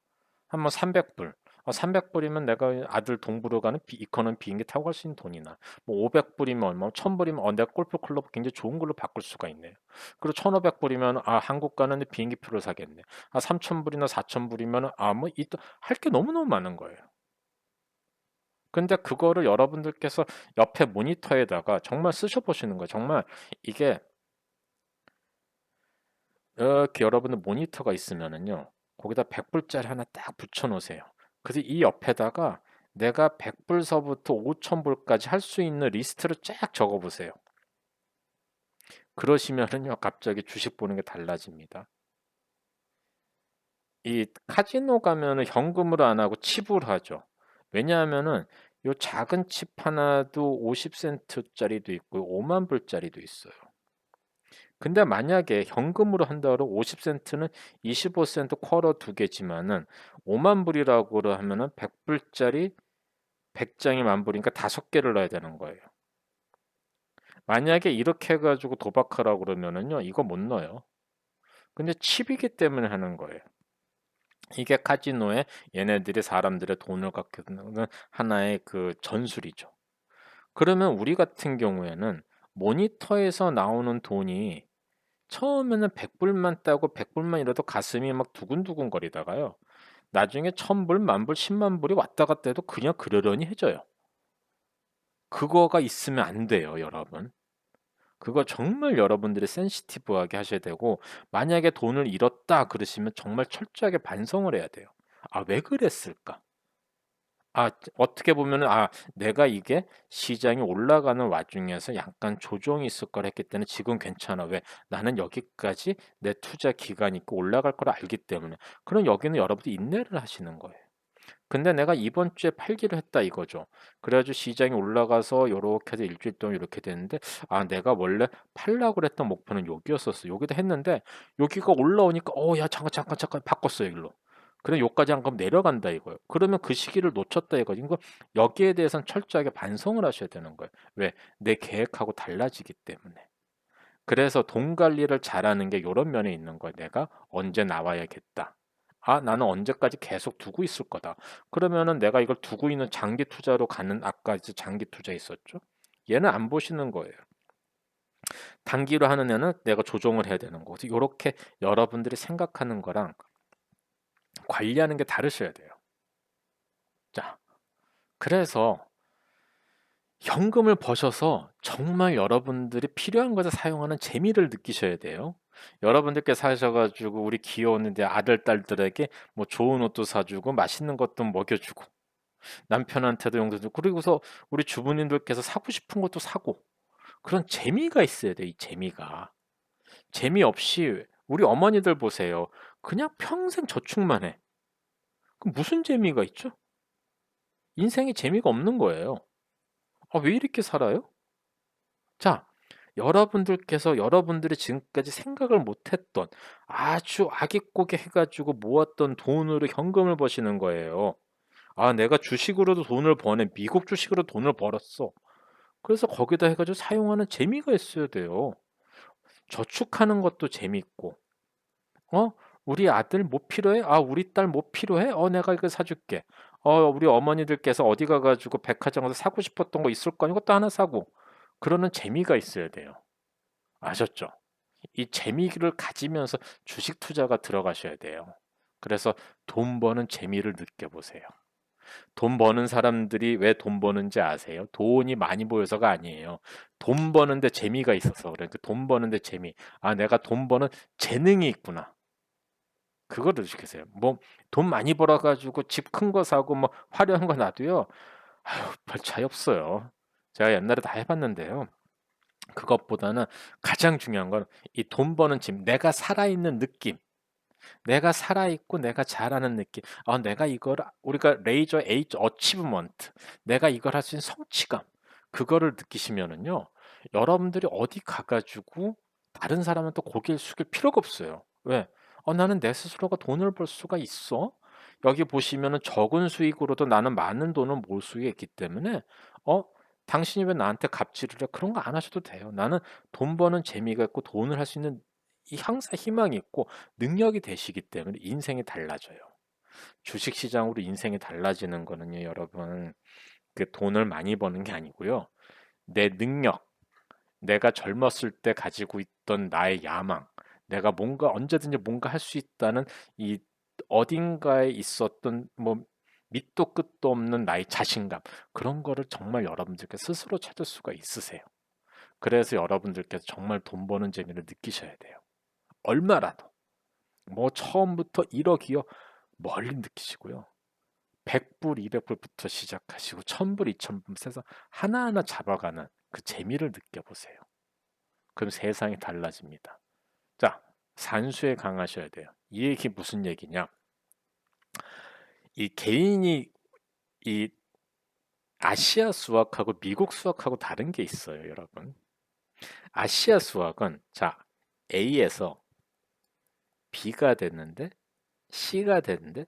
한 뭐 300 불. 300 불이면 내가 아들 동부로 가는 이코노미 비행기 타고 갈 수 있는 돈이나 뭐 500 불이면 얼마 1000 불이면 내가 골프 클럽 굉장히 좋은 걸로 바꿀 수가 있네요. 그리고 1500 불이면 한국 가는데 비행기표를 사겠네. 3000 불이나 4000 불이면은 뭐 이 또 할 게 너무너무 많은 거예요. 근데 그거를 여러분들께서 옆에 모니터에다가 정말 쓰셔 보시는 거예요. 정말 이게 이렇게 여러분들 모니터가 있으면은요. 거기다 100불짜리 하나 딱 붙여 놓으세요. 그래서 이 옆에다가 내가 100불서부터 5,000불까지 할 수 있는 리스트를 쫙 적어 보세요. 그러시면은요, 갑자기 주식 보는 게 달라집니다. 이 카지노 가면은 현금으로 안 하고 칩으로 하죠. 왜냐하면은 요 작은 칩 하나도 50센트짜리도 있고 5만 불짜리도 있어요. 근데 만약에 현금으로 한다 그러면 50센트는 25센트 쿼터 두 개지만은 5만 불이라고 하면은 100불짜리 100장이 만 불이니까 5개를 넣어야 되는 거예요. 만약에 이렇게 해 가지고 도박하라고 그러면은요, 이거 못 넣어요. 근데 칩이기 때문에 하는 거예요. 이게 카지노에 얘네들이 사람들의 돈을 갖게 되는 하나의 그 전술이죠. 그러면 우리 같은 경우에는 모니터에서 나오는 돈이 처음에는 100불만 따고 100불만 이라도 가슴이 막 두근두근 거리다가요. 나중에 1000불, 만불, 10만 불이 왔다 갔다 해도 그냥 그러려니 해져요. 그거가 있으면 안 돼요, 여러분. 그거 정말 여러분들이 센시티브하게 하셔야 되고, 만약에 돈을 잃었다 그러시면 정말 철저하게 반성을 해야 돼요. 아, 왜 그랬을까? 아, 어떻게 보면은 내가 이게 시장이 올라가는 와중에서 약간 조정이 있을 거라 했기 때문에 지금 괜찮아. 왜? 나는 여기까지 내 투자 기간이 있고 올라갈 걸 알기 때문에. 그럼 여기는 여러분들이 인내를 하시는 거예요. 근데 내가 이번 주에 팔기로 했다 이거죠. 그래가지고 시장이 올라가서 요렇게 해서 일주일 동안 이렇게 됐는데, 내가 원래 팔라고 그랬던 목표는 여기였었어. 여기다 했는데 여기가 올라오니까 야, 잠깐 바꿨어요, 일로. 그래, 요까지 한 거면 내려간다 이거예요. 그러면 그 시기를 놓쳤다 이거지. 이거 여기에 대해서는 철저하게 반성을 하셔야 되는 거예요. 왜? 내 계획하고 달라지기 때문에. 그래서 돈 관리를 잘하는 게 요런 면에 있는 거예요. 내가 언제 나와야겠다. 나는 언제까지 계속 두고 있을 거다. 그러면은 내가 이걸 두고 있는 장기 투자로 가는, 아까 이제 장기 투자 있었죠? 얘는 안 보시는 거예요. 단기로 하는 애는 내가 조정을 해야 되는 거고. 요렇게 여러분들이 생각하는 거랑 관리하는 게 다르셔야 돼요. 자, 그래서 현금을 버셔서 정말 여러분들이 필요한 것에 사용하는 재미를 느끼셔야 돼요. 여러분들께 사셔 가지고 우리 귀여운 이제 아들, 딸들에게 뭐 좋은 옷도 사주고 맛있는 것도 먹여주고 남편한테도 용돈 주고, 그리고서 우리 주부님들께서 사고 싶은 것도 사고, 그런 재미가 있어야 돼, 이 재미가. 재미없이 우리 어머니들 보세요. 그냥 평생 저축만 해. 그럼 무슨 재미가 있죠? 인생에 재미가 없는 거예요. 왜 이렇게 살아요? 자, 여러분들께서 여러분들이 지금까지 생각을 못했던 아주 아깃고게 해가지고 모았던 돈으로 현금을 버시는 거예요. 내가 주식으로도 돈을 버네. 미국 주식으로 돈을 벌었어. 그래서 거기다 해가지고 사용하는 재미가 있어야 돼요. 저축하는 것도 재밌고, 어? 우리 아들 뭐 필요해? 우리 딸 뭐 필요해? 내가 이거 사줄게. 우리 어머니들께서 어디 가가지고 백화점에서 사고 싶었던 거 있을 거 아니고 또 하나 사고. 그러는 재미가 있어야 돼요. 아셨죠? 이 재미를 가지면서 주식 투자가 들어가셔야 돼요. 그래서 돈 버는 재미를 느껴보세요. 돈 버는 사람들이 왜 돈 버는지 아세요? 돈이 많이 보여서가 아니에요. 돈 버는데 재미가 있어서. 그러니까 돈 버는데 재미. 내가 돈 버는 재능이 있구나. 그거를 느끼세요. 뭐 돈 많이 벌어가지고 집 큰 거 사고 뭐 화려한 거 놔도요. 별 차이 없어요. 제가 옛날에 다 해봤는데요. 그것보다는 가장 중요한 건 이 돈 버는 집, 내가 살아있는 느낌. 내가 살아있고 내가 잘하는 느낌. 내가 이걸, 우리가 레이저 에이지 어치브먼트. 내가 이걸 할 수 있는 성취감. 그거를 느끼시면은요. 여러분들이 어디 가가지고 다른 사람한테 고개를 숙일 필요가 없어요. 왜? 나는 내 스스로가 돈을 벌 수가 있어. 여기 보시면은 적은 수익으로도 나는 많은 돈을 모을 수 있기 때문에 어 당신이 왜 나한테 갑질을 해? 그런 거 안 하셔도 돼요. 나는 돈 버는 재미가 있고 돈을 할 수 있는 항상 희망이 있고 능력이 되시기 때문에 인생이 달라져요. 주식시장으로 인생이 달라지는 거는요, 여러분, 그 돈을 많이 버는 게 아니고요. 내 능력, 내가 젊었을 때 가지고 있던 나의 야망, 내가 뭔가 언제든지 뭔가 할 수 있다는 이 어딘가에 있었던 뭐 밑도 끝도 없는 나의 자신감, 그런 거를 정말 여러분들께 스스로 찾을 수가 있으세요. 그래서 여러분들께서 정말 돈 버는 재미를 느끼셔야 돼요. 얼마라도. 뭐 처음부터 1억이요? 멀리 느끼시고요. 100불, 200불부터 시작하시고 1000불, 2000불 세서 하나하나 잡아가는 그 재미를 느껴보세요. 그럼 세상이 달라집니다. 자, 산수에 강하셔야 돼요. 이 얘기 무슨 얘기냐? 이 개인이 이 아시아 수학하고 미국 수학하고 다른 게 있어요, 여러분. 아시아 수학은 자, A에서 B가 됐는데 C가 됐는데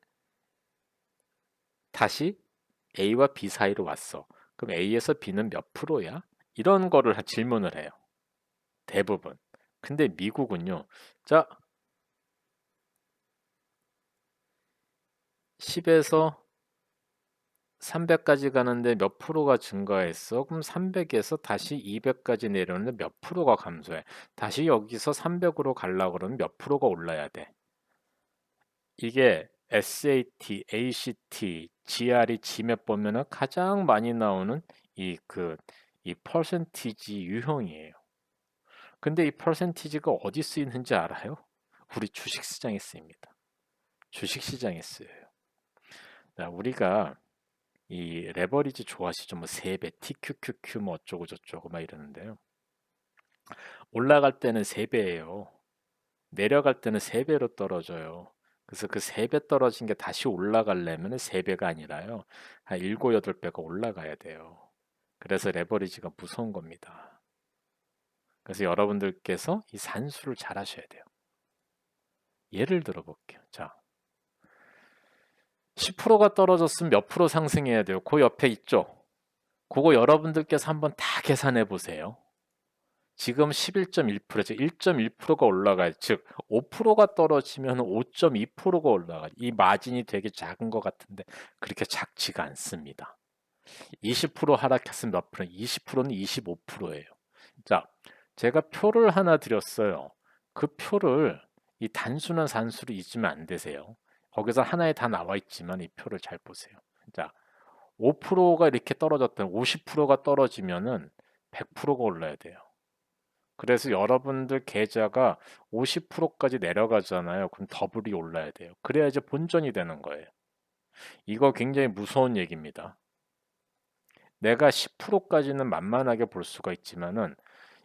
다시 A와 B 사이로 왔어. 그럼 A에서 B는 몇 프로야? 이런 거를 질문을 해요. 대부분. 근데 미국은요. 자, 10에서 300까지 가는데 몇 프로가 증가했어? 그럼 300에서 다시 200까지 내려오는데 몇 프로가 감소해? 다시 여기서 300으로 가려고 그러면 몇 프로가 올라야 돼? 이게 SAT, ACT, GRE, GMAT 보면은 가장 많이 나오는 이 퍼센티지 유형이에요. 근데 이 퍼센티지가 어디 쓰이는지 알아요? 우리 주식시장에 쓰입니다. 주식시장에 쓰여요. 자, 우리가 이 레버리지 좋아하시죠? 뭐 3배, TQQQ 뭐 어쩌고 저쩌고 막 이러는데요. 올라갈 때는 3배예요. 내려갈 때는 3배로 떨어져요. 그래서 그 3배 떨어진 게 다시 올라가려면 3배가 아니라요. 한 7, 8배가 올라가야 돼요. 그래서 레버리지가 무서운 겁니다. 그래서 여러분들께서 이 산수를 잘 하셔야 돼요. 예를 들어 볼게요. 자, 10%가 떨어졌으면 몇 프로 상승해야 돼요? 그 옆에 있죠? 그거 여러분들께서 한번 다 계산해 보세요. 지금 11.1%죠. 1.1%가 올라가요. 즉 5%가 떨어지면 5.2%가 올라가요. 이 마진이 되게 작은 것 같은데 그렇게 작지가 않습니다. 20% 하락했으면 몇 프로? 20%는 25%예요. 자, 제가 표를 하나 드렸어요. 그 표를 이 단순한 산수로 잊으면 안 되세요. 거기서 하나에 다 나와 있지만 이 표를 잘 보세요. 자, 5%가 이렇게 떨어졌다. 50%가 떨어지면은 100%가 올라야 돼요. 그래서 여러분들 계좌가 50%까지 내려가잖아요. 그럼 더블이 올라야 돼요. 그래야 이제 본전이 되는 거예요. 이거 굉장히 무서운 얘기입니다. 내가 10%까지는 만만하게 볼 수가 있지만은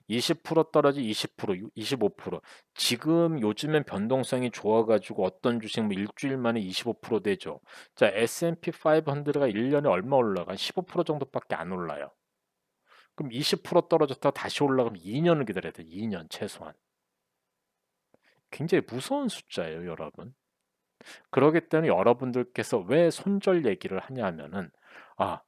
20% 떨어지 20%, 25%. 지금 요즘엔 변동성이 좋아가지고 어떤 주식 뭐 일주일 만에 25% 되죠. 자, S&P 500가 1년에 얼마 올라가? 15% 정도밖에 안 올라요. 그럼 20% 떨어졌다가 다시 올라가면 2년을 기다려야 돼. 2년 최소한. 굉장히 무서운 숫자예요, 여러분. 그러기 때문에 여러분들께서 왜 손절 얘기를 하냐면은 아,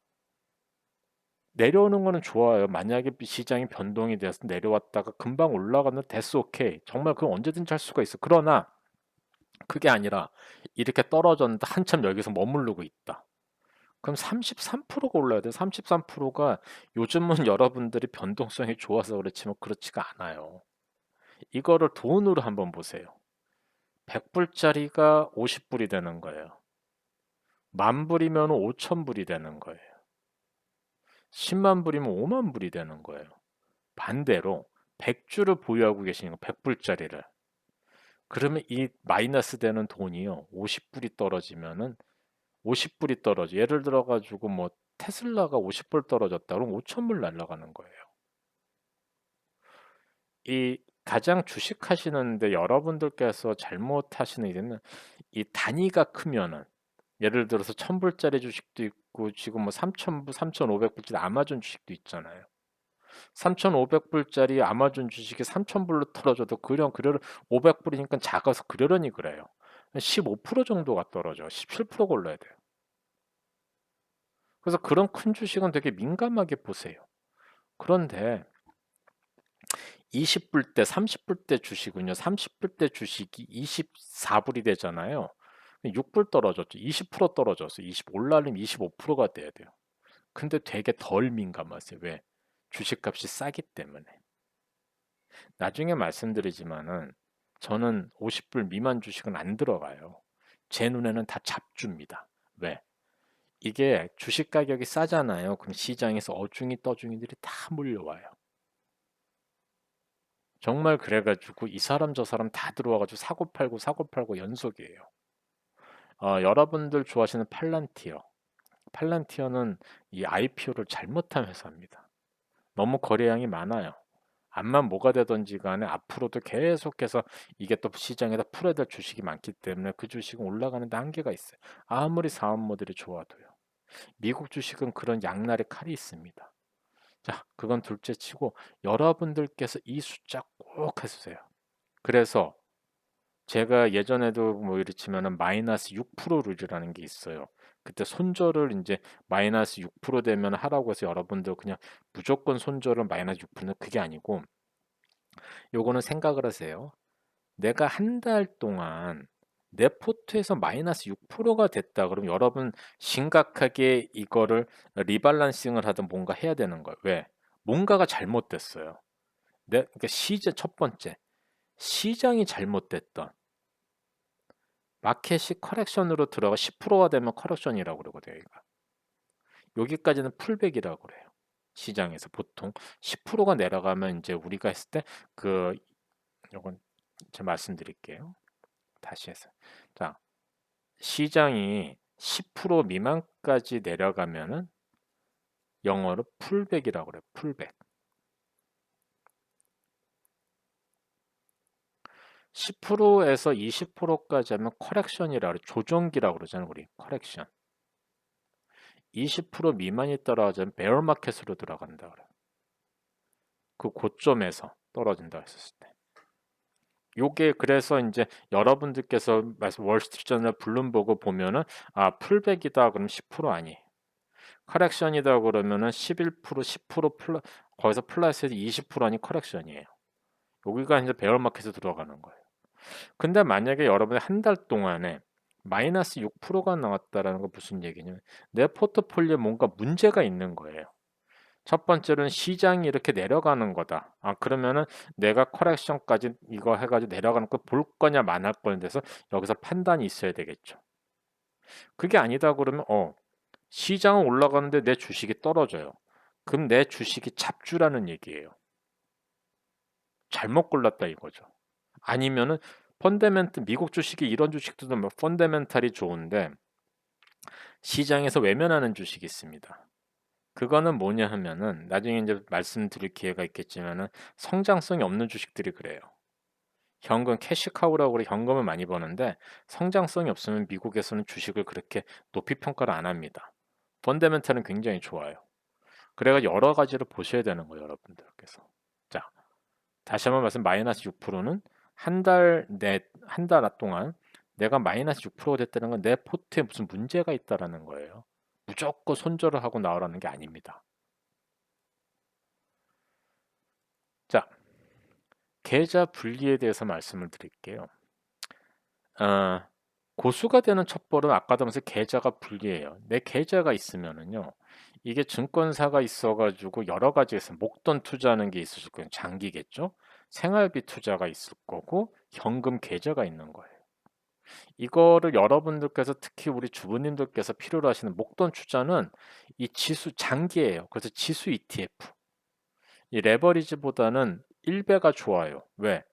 내려오는 거는 좋아요. 만약에 시장이 변동이 돼서 내려왔다가 금방 올라가면 됐어, 오케이. 정말 그건 언제든지 할 수가 있어. 그러나 그게 아니라 이렇게 떨어졌는데 한참 여기서 머무르고 있다. 그럼 33%가 올라야 돼. 33%가 요즘은 여러분들이 변동성이 좋아서 그렇지만 그렇지가 않아요. 이거를 돈으로 한번 보세요. 100불짜리가 50불이 되는 거예요. 10,000불이면 5,000불이 되는 거예요. 10만 불이면 5만 불이 되는 거예요. 반대로 100주를 보유하고 계시는 거 100불짜리를. 그러면 이 마이너스 되는 돈이요. 50불이 떨어지면은 50불이 떨어져. 예를 들어 가지고 뭐 테슬라가 50불 떨어졌다. 그럼 5,000불 날아가는 거예요. 이 가장 주식하시는데 여러분들께서 잘못하시는 일은 이 단위가 크면은 예를 들어서 1,000불짜리 주식도 있고 지금 뭐 3,000불, 3,500불짜리 아마존 주식도 있잖아요. 3,500불짜리 아마존 주식이 3,000불로 떨어져도 그려는 500불이니까 작아서 그러려니 그래요. 15% 정도가 떨어져. 17%가 올라야 돼요. 그래서 그런 큰 주식은 되게 민감하게 보세요. 그런데 20불 때, 30불 때 주식은요. 30불 때 주식이 24불이 되잖아요. 6불 떨어졌죠. 20% 떨어졌어요. 20 올라면 25%가 돼야 돼요. 근데 되게 덜 민감하세요. 왜? 주식값이 싸기 때문에. 나중에 말씀드리지만은 저는 50불 미만 주식은 안 들어가요. 제 눈에는 다 잡주입니다. 왜? 이게 주식 가격이 싸잖아요. 그럼 시장에서 어중이 떠중이들이 다 몰려와요. 정말 그래 가지고 이 사람 저 사람 다 들어와 가지고 사고 팔고 연속이에요. 여러분들 좋아하시는 팔란티어. 팔란티어는 이 IPO를 잘못한 회사입니다. 너무 거래량이 많아요. 암만 뭐가 되든지 간에 앞으로도 계속해서 이게 또 시장에다 풀어야 될 주식이 많기 때문에 그 주식은 올라가는 데 한계가 있어요. 아무리 사업 모델이 좋아도요. 미국 주식은 그런 양날의 칼이 있습니다. 자, 그건 둘째 치고 여러분들께서 이 숫자 꼭 해 주세요. 그래서 제가 예전에도 뭐 이렇지만은 마이너스 6% 룰이라는 게 있어요. 그때 손절을 인제 마이너스 6% 되면 하라고 해서 여러분들 그냥 무조건 손절은 마이너스 6%는 그게 아니고 요거는 생각을 하세요. 내가 한 달 동안 내 포트에서 마이너스 6%가 됐다 그러면 여러분 심각하게 이거를 리밸런싱을 하든 뭔가 해야 되는 거예요. 왜? 뭔가가 잘못됐어요. 그러니까 시장 첫 번째, 시장이 잘못됐던 마켓이 커렉션으로 들어가 10%가 되면 커렉션이라고 그러거든요. 여기가. 여기까지는 풀백이라고 그래요. 시장에서 보통 10%가 내려가면 이제 우리가 했을 때 그 요건 제가 말씀드릴게요. 다시 해서. 자, 시장이 10% 미만까지 내려가면은 영어로 풀백이라고 그래요. 풀백. 10%에서 20%까지 하면 커렉션이라고 그래요. 조정기라고 그러잖아요, 우리. 커렉션. 20% 미만이 떨어지면 베어 마켓으로 들어간다 그래요. 그 고점에서 떨어진다 했었을 때. 요게 그래서 인제 여러분들께서 말씀 월스트리트저널 블룸버그 보면은 풀백이다 그러면 10% 아니에요. 커렉션이다 그러면은 11% 10% 거기서 플러스해서 20% 아닌 커렉션이에요. 여기가 인제 베어 마켓에 들어가는 거예요. 근데 만약에 여러분이 한 달 동안에 마이너스 6%가 나왔다라는 건 무슨 얘기냐면 내 포트폴리오에 뭔가 문제가 있는 거예요. 첫 번째로는 시장이 이렇게 내려가는 거다. 그러면은 내가 커렉션까지 이거 해 가지고 내려가는 거 볼 거냐 안 할 거냐에 대해서 여기서 판단이 있어야 되겠죠. 그게 아니다 그러면 시장은 올라가는데 내 주식이 떨어져요. 그럼 내 주식이 잡주라는 얘기예요. 잘못 골랐다 이거죠. 아니면은 펀더멘트 미국 주식이 이런 주식들도 뭐 펀더멘탈이 좋은데 시장에서 외면하는 주식이 있습니다. 그거는 뭐냐 하면은 나중에 인제 말씀드릴 기회가 있겠지만은 성장성이 없는 주식들이 그래요. 현금 캐시카우라고 그래 현금을 많이 버는데 성장성이 없으면 미국에서는 주식을 그렇게 높이 평가를 안 합니다. 펀더멘탈은 굉장히 좋아요. 그래 가지고 여러 가지를 보셔야 되는 거예요, 여러분들께서. 자, 다시 한번 말씀 마이너스 6%는 한 달 동안 내가 마이너스 6%가 됐다는 건 내 포트에 무슨 문제가 있다라는 거예요. 무조건 손절을 하고 나오라는 게 아닙니다. 자, 계좌 분리에 대해서 말씀을 드릴게요. 어, 고수가 되는 첩보는 아까도 말씀 계좌가 분리해요. 내 계좌가 있으면은요. 이게 증권사가 있어가지고 여러 가지에서 목돈 투자하는 게 있을 거예요. 장기겠죠. 생활비 투자가 있을 거고 현금 계좌가 있는 거예요. 이거를 여러분들께서 특히 우리 주부님들께서 필요로 하시는 목돈 투자는 이 지수 장기예요. 그래서 지수 ETF. 이 레버리지보다는 1배가 좋아요. 왜?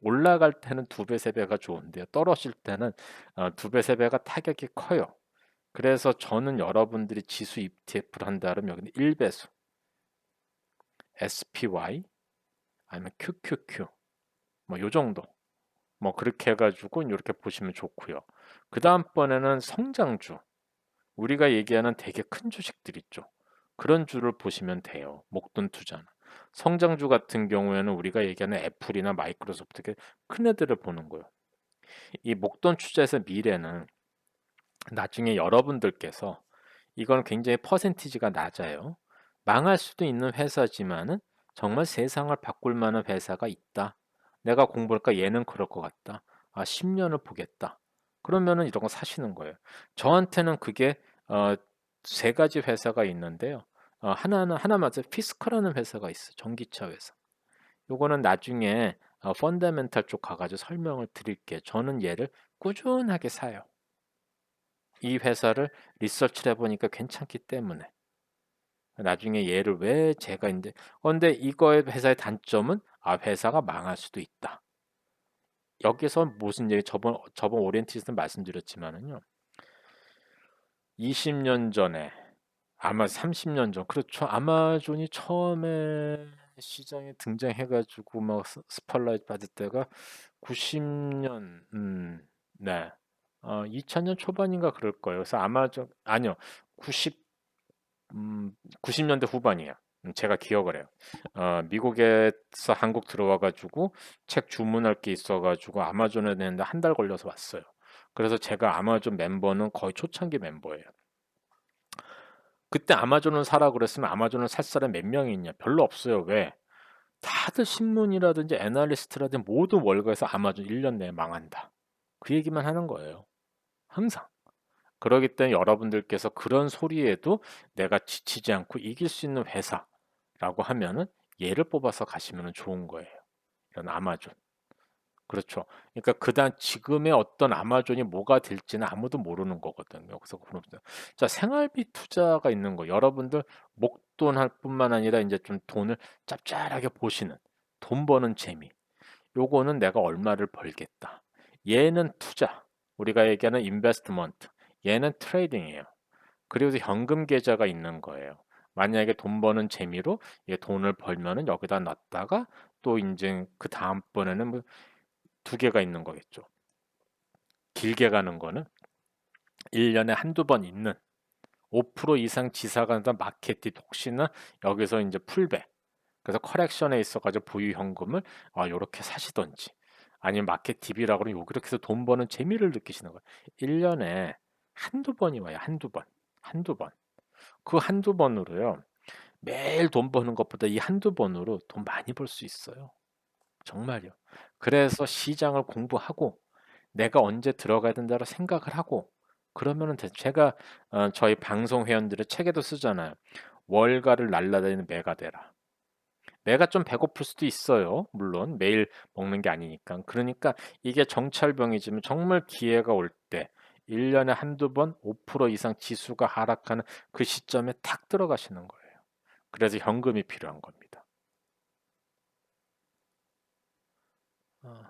올라갈 때는 2배, 3배가 좋은데요. 떨어질 때는 2배, 3배가 타격이 커요. 그래서 저는 여러분들이 지수 ETF를 한다 그러면 여기는 1배수, SPY, 아니면 QQQ, 뭐 요 정도. 뭐 그렇게 해가지고 이렇게 보시면 좋고요. 그 다음번에는 성장주. 우리가 얘기하는 되게 큰 주식들 있죠. 그런 주를 보시면 돼요. 목돈 투자는. 성장주 같은 경우에는 우리가 얘기하는 애플이나 마이크로소프트 큰 애들을 보는 거예요. 이 목돈 투자에서 미래는 나중에 여러분들께서 이건 굉장히 퍼센티지가 낮아요. 망할 수도 있는 회사지만은 정말 세상을 바꿀 만한 회사가 있다. 내가 공부하니까 얘는 그럴 것 같다. 10년을 보겠다. 그러면은 이런 거 사시는 거예요. 저한테는 그게 세 가지 회사가 있는데요. 하나만 피스커라는 회사가 있어. 전기차 회사. 요거는 나중에 펀더멘탈 쪽 가가지고 설명을 드릴게요. 저는 얘를 꾸준하게 사요. 이 회사를 리서치를 해보니까 괜찮기 때문에. 나중에 얘를 왜 제가 인제 근데 이거의 회사의 단점은 아 회사가 망할 수도 있다. 여기서 무슨 얘기 저번 오리엔티스트 말씀드렸지만은요. 20년 전에 아마 30년 전 그렇죠. 아마존이 처음에 시장에 등장해 가지고 막 스팟라이트 받을 때가 90년 네. 2000년 초반인가 그럴 거예요. 그래서 아마존 아니요. 90 90년대 후반이에요. 제가 기억을 해요. 미국에서 한국 들어와 가지고 책 주문할 게 있어 가지고 아마존에 냈는데 한 달 걸려서 왔어요. 그래서 제가 아마존 멤버는 거의 초창기 멤버예요. 그때 아마존을 사라 그랬으면 아마존을 살 사람 몇 명이 있냐? 별로 없어요. 왜? 다들 신문이라든지 애널리스트라든지 모든 월가에서 아마존 1년 내에 망한다. 그 얘기만 하는 거예요. 항상. 그러기 때문에 여러분들께서 그런 소리에도 내가 지치지 않고 이길 수 있는 회사라고 하면은 얘를 뽑아서 가시면 좋은 거예요. 이런 아마존. 그렇죠. 그러니까 그다음 지금의 어떤 아마존이 뭐가 될지는 아무도 모르는 거거든요. 그래서 그런 자 생활비 투자가 있는 거 여러분들 목돈할 뿐만 아니라 이제 좀 돈을 짭짤하게 보시는 돈 버는 재미. 요거는 내가 얼마를 벌겠다. 얘는 투자. 우리가 얘기하는 인베스트먼트. 얘는 트레이딩이에요. 그리고 현금 계좌가 있는 거예요. 만약에 돈 버는 재미로 얘 돈을 벌면은 여기다 놨다가 또 인제 그 다음번에는 뭐 두 개가 있는 거겠죠. 길게 가는 거는 1년에 한두 번 있는 5% 이상 지사가 난다 마켓이 혹시나 여기서 인제 풀백 그래서 커렉션에 있어 가지고 보유 현금을 요렇게 사시든지 아니면 마켓 딥이라고 그러면 요렇게 해서 돈 버는 재미를 느끼시는 거예요. 1년에 한두 번이 와요. 한두 번. 한두 번. 그 한두 번으로요. 매일 돈 버는 것보다 이 한두 번으로 돈 많이 벌 수 있어요. 정말요. 그래서 시장을 공부하고 내가 언제 들어가야 된다고 생각을 하고 그러면은 제가 저희 방송 회원들의 책에도 쓰잖아요. 월가를 날라다니는 매가 되라. 매가 좀 배고플 수도 있어요. 물론 매일 먹는 게 아니니까. 그러니까 이게 정찰병이지만 정말 기회가 올 때 1년에 한두 번 5% 이상 지수가 하락하는 그 시점에 탁 들어가시는 거예요. 그래서 현금이 필요한 겁니다. 어,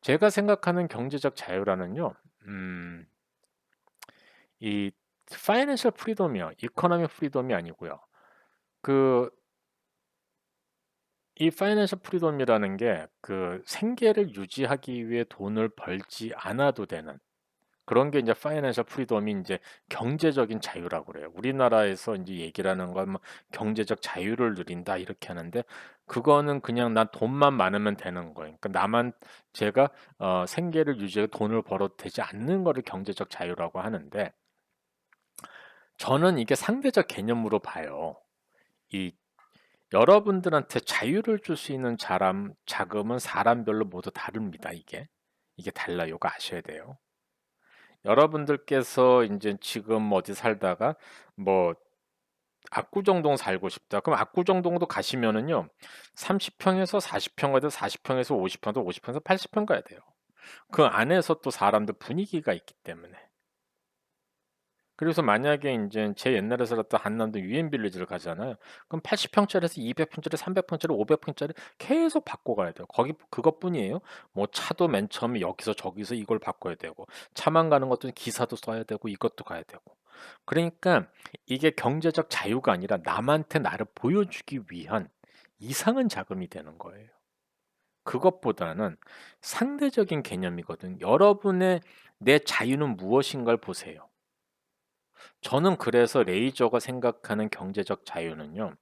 제가 생각하는 경제적 자유라는요. 음, 이 파이낸셜 프리덤이요. 이코노미 프리덤이 아니고요. 그 이 파이낸셜 프리덤이라는 게 그 생계를 유지하기 위해 돈을 벌지 않아도 되는 그런 게 이제 파이낸셜 프리덤이 인제 경제적인 자유라고 그래요. 우리나라에서 인제 얘기를 하는 건 뭐 "경제적 자유를 누린다." 이렇게 하는데 그거는 그냥 난 돈만 많으면 되는 거예요. 그러니까 나만 제가 생계를 유지하고 돈을 벌어도 되지 않는 거를 경제적 자유라고 하는데 저는 이게 상대적 개념으로 봐요. 이 여러분들한테 자유를 줄 수 있는 자금은 사람별로 모두 다릅니다 이게. 이게 달라요. 요거 아셔야 돼요. 여러분들께서 인제 지금 어디 살다가 뭐 압구정동 살고 싶다. 그럼 압구정동도 가시면은요. 30 평에서 40평 가야 돼요. 40 평에서 50 평도 50 평에서 80평 가야 돼요. 그 안에서 또 사람들 분위기가 있기 때문에. 그래서 만약에 인제 제 옛날에 살았던 한남동 유엔빌리지를 가잖아요. 그럼 80 평짜리에서 200 평짜리, 300 평짜리, 500 평짜리 계속 바꿔 가야 돼요. 거기 그것뿐이에요. 뭐 차도 맨 처음에 여기서 저기서 이걸 바꿔야 되고 차만 가는 것도 기사도 써야 되고 이것도 가야 되고. 그러니까 이게 경제적 자유가 아니라 남한테 나를 보여주기 위한 이상한 자금이 되는 거예요. 그것보다는 상대적인 개념이거든. 여러분의 내 자유는 무엇인가를 보세요. 저는 그래서 레이저가 생각하는 경제적 자유는요.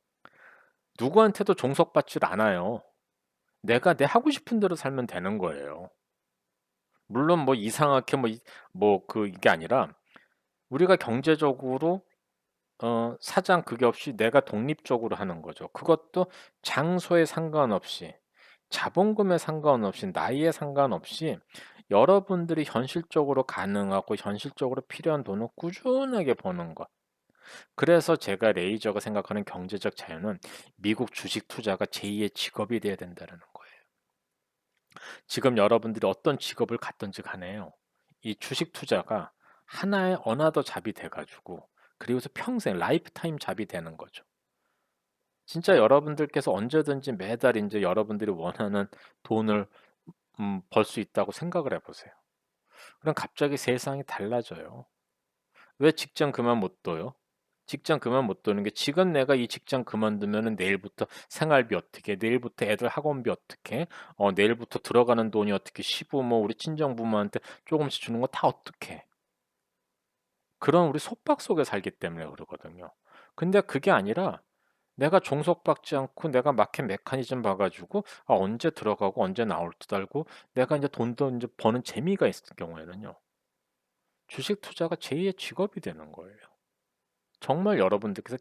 누구한테도 종속받질 않아요. 내가 내 하고 싶은 대로 살면 되는 거예요. 물론 뭐 이상하게 이게 아니라 우리가 경제적으로 사장 그게 없이 내가 독립적으로 하는 거죠. 그것도 장소에 상관없이 자본금에 상관없이 나이에 상관없이 여러분들이 현실적으로 가능하고 현실적으로 필요한 돈을 꾸준하게 버는 것. 그래서 제가 레이저가 생각하는 경제적 자유는 미국 주식 투자가 제2의 직업이 돼야 된다는 거예요. 지금 여러분들이 어떤 직업을 갖든지 간에요. 이 주식 투자가 하나의 어나더 잡이 돼 가지고 그리고서 평생 라이프타임 잡이 되는 거죠. 진짜 여러분들께서 언제든지 매달 인제 여러분들이 원하는 돈을 벌 수 있다고 생각을 해 보세요. 그럼 갑자기 세상이 달라져요. 왜 직장 그만 못 둬요? 직장 그만 못 두는 게 지금 내가 이 직장 그만두면은 내일부터 생활비 어떻게 해? 내일부터 애들 학원비 어떻게 해? 내일부터 들어가는 돈이 어떻게 시부모 우리 친정부모한테 쪼금씩 주는 거 다 어떻게 그런 우리 속박 속에 살기 때문에 그러거든요. 근데 그게 아니라 내가 종속받지 않고 내가 마켓 메커니즘 봐 가지고 언제 들어가고 언제 나올 듯 알고 내가 인제 돈도 인제 버는 재미가 있을 경우에는요. 주식 투자가 제2의 직업이 되는 거예요. 정말 여러분들께서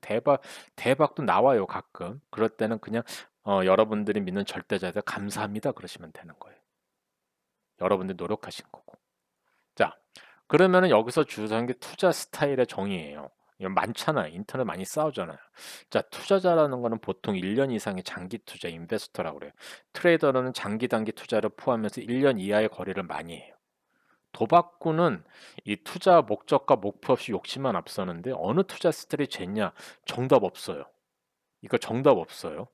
대박도 나와요 가끔. 그럴 때는 그냥 여러분들이 믿는 절대자들 "감사합니다." 그러시면 되는 거예요. 여러분들이 노력하신 거고. 자 그러면은 여기서 주장한 게 투자 스타일의 정의예요. 이거 많잖아요. 인터넷 많이 싸우잖아요. 자 투자자라는 거는 보통 1년 이상의 장기 투자 인베스터라고 그래요. 트레이더는 장기 단기 투자를 포함해서 1년 이하의 거래를 많이 해요. 도박꾼은 이 투자 목적과 목표 없이 욕심만 앞서는데 어느 투자 스타일이 jes냐? 정답 없어요. 이거 정답 없어요.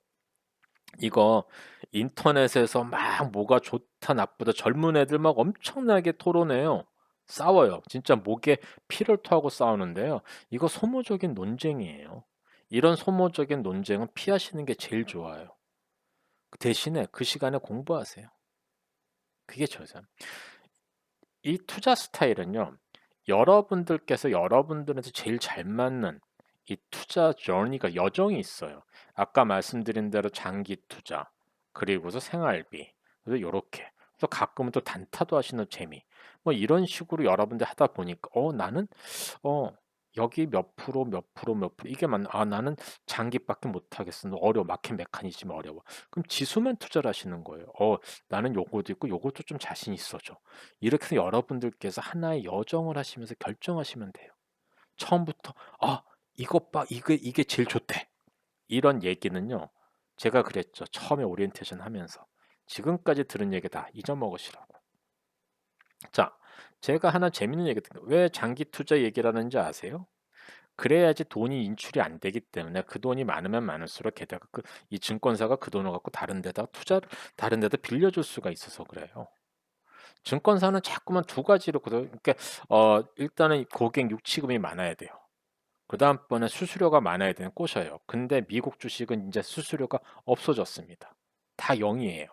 이거 인터넷에서 막 뭐가 좋다 나쁘다 젊은 애들 막 엄청나게 토론해요. 싸워요. 진짜 목에 피를 토하고 싸우는데요. 이거 소모적인 논쟁이에요. 이런 소모적인 논쟁은 피하시는 게 제일 좋아요. 그 대신에 그 시간에 공부하세요. 그게 저죠. 이 투자 스타일은요. 여러분들께서 여러분들한테 제일 잘 맞는 이 투자 journey가 여정이 있어요. 아까 말씀드린 대로 장기 투자, 그리고서 생활비, 그래서 요렇게. 또 가끔은 또 단타도 하시는 재미. 뭐 이런 식으로 여러분들 하다 보니까 나는 어 여기 몇 프로, 몇 프로, 몇 프로 이게 맞나? 나는 장기밖에 못 하겠어. 어려워. 마켓 메커니즘 어려워. 그럼 지수만 투자를 하시는 거예요. 나는 요것도 있고 요것도 좀 자신 있어져. 이렇게 해서 여러분들께서 하나의 여정을 하시면서 결정하시면 돼요. 처음부터 이것 봐. 이게 제일 좋대. 이런 얘기는요. 제가 그랬죠. 처음에 오리엔테이션 하면서. 지금까지 들은 얘기 다 잊어먹으시라고. 자, 제가 하나 재밌는 얘기 듣왜 장기 투자 얘기를 하는지 아세요? 그래야지 돈이 인출이 안 되기 때문에 그 돈이 많으면 많을수록 게다가 이 증권사가 그 돈을 갖고 다른 데다 빌려줄 수가 있어서 그래요. 증권사는 자꾸만 두 가지로 그러니까 일단은 고객 유치금이 많아야 돼요. 그다음번에 수수료가 많아야 되는 꼬셔요. 근데 미국 주식은 인제 수수료가 없어졌습니다. 다 0 이에요.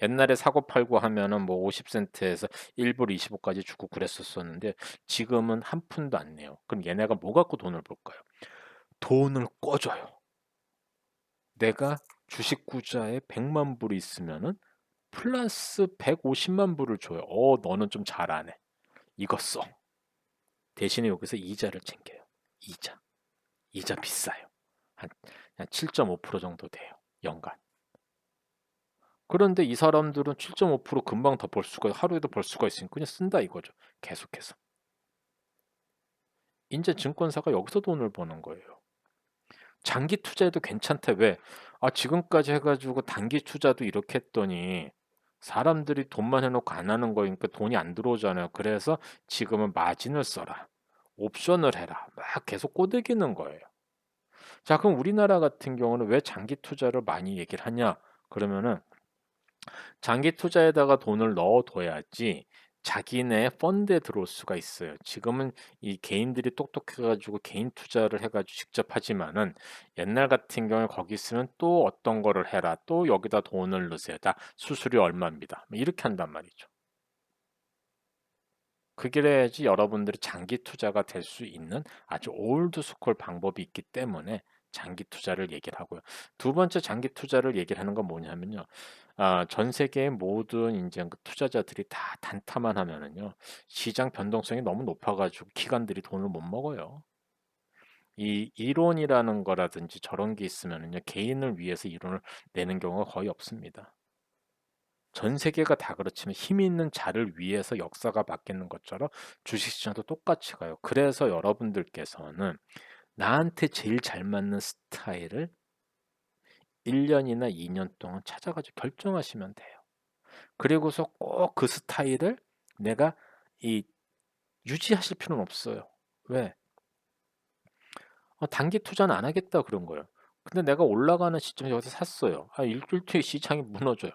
옛날에 사고 팔고 하면은 뭐 50 센트에서 1 불 25 까지 주고 그랬었었는데 지금은 한 푼도 안 내요. 그럼 얘네가 뭐 갖고 돈을 벌까요? 돈을 꿔줘요. 내가 주식 구자에 100만 불이 있으면은 플러스 150만 불을 줘요. 너는 좀 잘하네. 이거 써. 대신에 여기서 이자를 챙겨요. 이자. 이자 비싸요. 한, 한 7.5% 정도 돼요. 연간. 그런데 이 사람들은 7.5% 금방 더 벌 수가 하루에도 벌 수가 있으니까 그냥 쓴다 이거죠. 계속해서. 인제 증권사가 여기서 돈을 버는 거예요. 장기 투자해도 괜찮대. 왜? 지금까지 해 가지고 단기 투자도 이렇게 했더니 사람들이 돈만 해 놓고 안 하는 거니까 돈이 안 들어오잖아요. 그래서 지금은 마진을 써라. 옵션을 해라. 막 계속 꼬드기는 거예요. 자 그럼 우리나라 같은 경우는 왜 장기 투자를 많이 얘기를 하냐? 그러면은 장기 투자에다가 돈을 넣어 둬야지 자기네 펀드에 들어올 수가 있어요. 지금은 이 개인들이 똑똑해 가지고 개인 투자를 해 가지고 직접 하지만은 옛날 같은 경우에 거기 있으면 또 어떤 거를 해라. 또 여기다 돈을 넣으세요. 다 수수료 얼마입니다. 뭐 이렇게 한단 말이죠. 그래야지 여러분들이 장기 투자가 될 수 있는 아주 올드 스쿨 방법이 있기 때문에 장기 투자를 얘기를 하고요. 두 번째 장기 투자를 얘기를 하는 건 뭐냐면요. 전 세계의 모든 인제 그 투자자들이 다 단타만 하면은요. 시장 변동성이 너무 높아 가지고 기관들이 돈을 못 먹어요. 이 이론이라는 거라든지 저런 게 있으면은요. 개인을 위해서 이론을 내는 경우가 거의 없습니다. 전 세계가 다 그렇지만 힘 있는 자를 위해서 역사가 바뀌는 것처럼 주식시장도 똑같이 가요. 그래서 여러분들께서는 나한테 제일 잘 맞는 스타일을 1 년이나 2년 동안 찾아 가지고 결정하시면 돼요. 그리고서 꼭 그 스타일을 내가 이 유지하실 필요는 없어요. 왜? "단기 투자는 안 하겠다." 그런 거예요. 근데 내가 올라가는 시점에 여기서 샀어요. 일주일 뒤에 시장이 무너져요.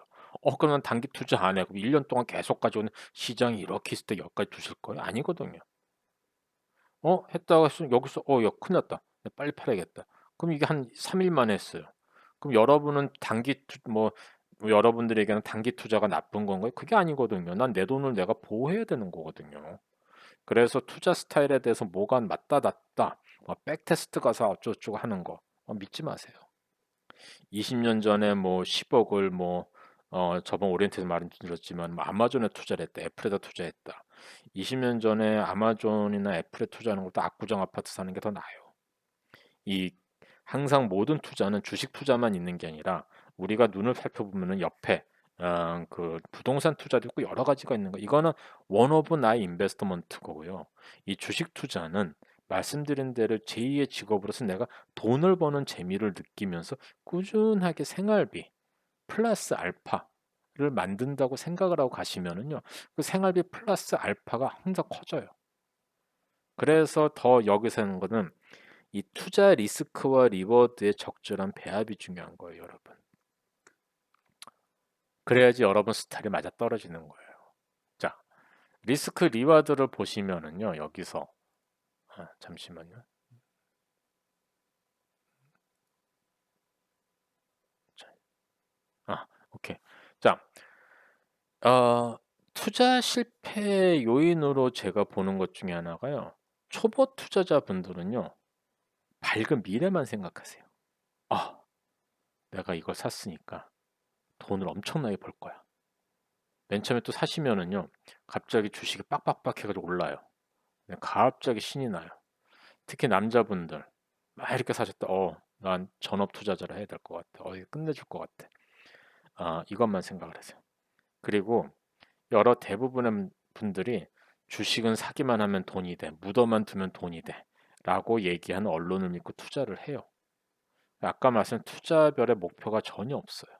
그러면 단기 투자 안 해. 그럼 1년 동안 계속 가져오는 시장이 이렇게 있을 때 여기까지 두실 거예요? 아니거든요. 했다가 여기서 야 큰일 났다. 빨리 팔아야겠다. 그럼 이게 한 3일 만에 했어요. 그럼 여러분은 여러분들에게는 단기 투자가 나쁜 건가요? 그게 아니거든요. 난 내 돈을 내가 보호해야 되는 거거든요. 그래서 투자 스타일에 대해서 뭐가 맞다 낮다 백테스트 가서 어쩌고저쩌고 하는 거 믿지 마세요. 20년 전에 뭐 10억을 저번 오리엔트에서 말씀드렸지만 뭐 아마존에 투자를 했다. 애플에다 투자했다. 20년 전에 아마존이나 애플에 투자하는 것도 압구정 아파트 사는 게 더 나아요. 이 항상 모든 투자는 주식 투자만 있는 게 아니라 우리가 눈을 살펴보면은 옆에 그 부동산 투자도 있고 여러 가지가 있는 거. 이거는 원 오브 나의 인베스트먼트 거고요. 이 주식 투자는 말씀드린 대로 제2의 직업으로서 내가 돈을 버는 재미를 느끼면서 꾸준하게 생활비 플러스 알파를 만든다고 생각을 하고 가시면은요. 그 생활비 플러스 알파가 항상 커져요. 그래서 더 여기서 하는 거는 이 투자 리스크와 리워드의 적절한 배합이 중요한 거예요, 여러분. 그래야지 여러분 스타일이 맞아 떨어지는 거예요. 자, 리스크 리워드를 보시면은요, 여기서 잠시만요. 오케이. 자, 투자 실패 요인으로 제가 보는 것 중에 하나가요. 초보 투자자분들은요, 밝은 미래만 생각하세요. 아, 내가 이걸 샀으니까 돈을 엄청나게 벌 거야. 맨 처음에 또 사시면은요, 갑자기 주식이 빡빡빡 해가지고 올라요. 갑자기 신이 나요. 특히 남자분들, 막 이렇게 사셨다. 난 전업 투자자를 해야 될 것 같아. 이거 끝내줄 것 같아. 이것만 생각을 하세요. 그리고 여러 대부분의 분들이 주식은 사기만 하면 돈이 돼. 묻어만 두면 돈이 돼. 라고 얘기하는 언론을 믿고 투자를 해요. 아까 말씀드린 투자별의 목표가 전혀 없어요.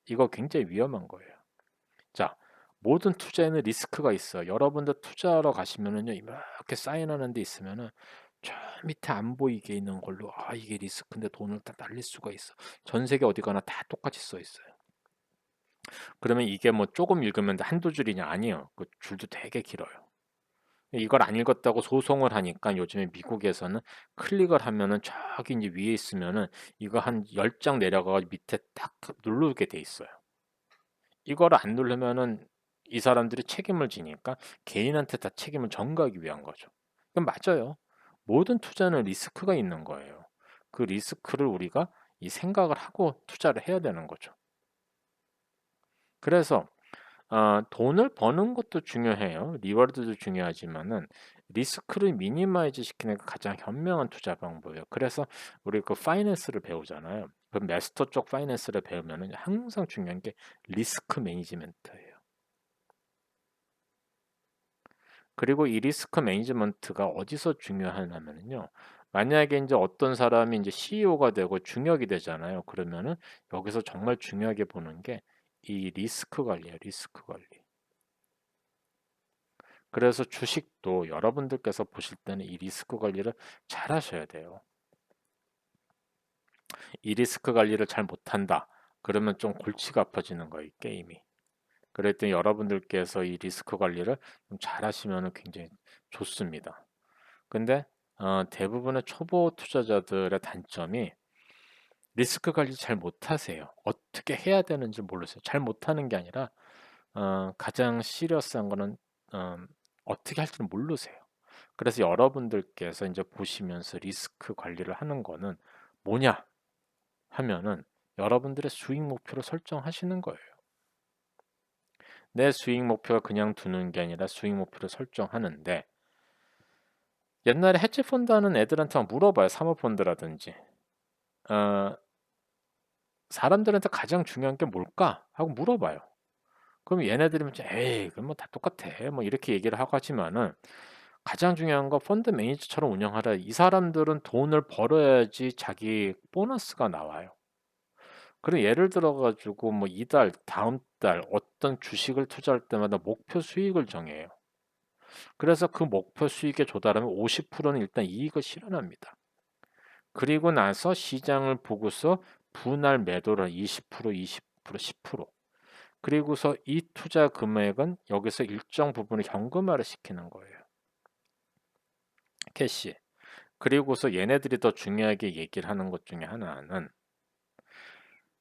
이거 굉장히 위험한 거예요. 자, 모든 투자에는 리스크가 있어요. 여러분들 투자하러 가시면은요, 이렇게 사인하는 데 있으면은 저 밑에 안 보이게 있는 걸로 이게 리스크인데 돈을 다 날릴 수가 있어. 전 세계 어디 가나 다 똑같이 써 있어요. 그러면 이게 뭐 조금 읽으면 한두 줄이냐? 아니에요. 그 줄도 되게 길어요. 이걸 안 읽었다고 소송을 하니까 요즘에 미국에서는 클릭을 하면은 저기 이제 위에 있으면은 이거 한 10장 내려가 밑에 딱 누르게 돼 있어요. 이걸 안 누르면은 이 사람들이 책임을 지니까 개인한테 다 책임을 전가하기 위한 거죠. 그럼 맞아요. 모든 투자는 리스크가 있는 거예요. 그 리스크를 우리가 이 생각을 하고 투자를 해야 되는 거죠. 그래서 돈을 버는 것도 중요해요. 리워드도 중요하지만은 리스크를 미니마이즈 시키는 게 가장 현명한 투자 방법이에요. 그래서 우리 그 파이낸스를 배우잖아요. 그 마스터 쪽 파이낸스를 배우면은 항상 중요한 게 리스크 매니지먼트예요. 그리고 이 리스크 매니지먼트가 어디서 중요하냐면요. 만약에 이제 어떤 사람이 이제 CEO가 되고 중역이 되잖아요. 그러면은 여기서 정말 중요하게 보는 게 이 리스크 관리예요. 리스크 관리. 그래서 주식도 여러분들께서 보실 때는 이 리스크 관리를 잘 하셔야 돼요. 이 리스크 관리를 잘 못한다. 그러면 좀 골치가 아파지는 거예요, 이 게임이. 그랬더니 여러분들께서 이 리스크 관리를 좀 잘 하시면 굉장히 좋습니다. 근데 대부분의 초보 투자자들의 단점이 리스크 관리 잘 못하세요. 어떻게 해야 되는지 모르세요. 잘 못하는 게 아니라 가장 시리어스한 거는 어떻게 할지는 모르세요. 그래서 여러분들께서 이제 보시면서 리스크 관리를 하는 거는 뭐냐 하면은 여러분들의 수익 목표를 설정하시는 거예요. 내 수익 목표가 그냥 두는 게 아니라 수익 목표를 설정하는데 옛날에 헤지펀드 하는 애들한테 물어봐요. 사모펀드라든지. 어, 사람들한테 가장 중요한 게 뭘까? 하고 물어봐요. 그럼 얘네들이 에이, 그건 뭐 다 똑같아. 뭐 이렇게 얘기를 하고 하지만은 가장 중요한 거 펀드 매니저처럼 운영하라. 이 사람들은 돈을 벌어야지 자기 보너스가 나와요. 그럼 예를 들어 가지고 뭐 이달, 다음 달 어떤 주식을 투자할 때마다 목표 수익을 정해요. 그래서 그 목표 수익에 도달하면 50%는 일단 이익을 실현합니다. 그리고 나서 시장을 보고서 분할 매도를 20%, 20%, 10%. 그리고서 이 투자 금액은 여기서 일정 부분을 현금화를 시키는 거예요. 캐시. 그리고서 얘네들이 더 중요하게 얘기를 하는 것 중에 하나는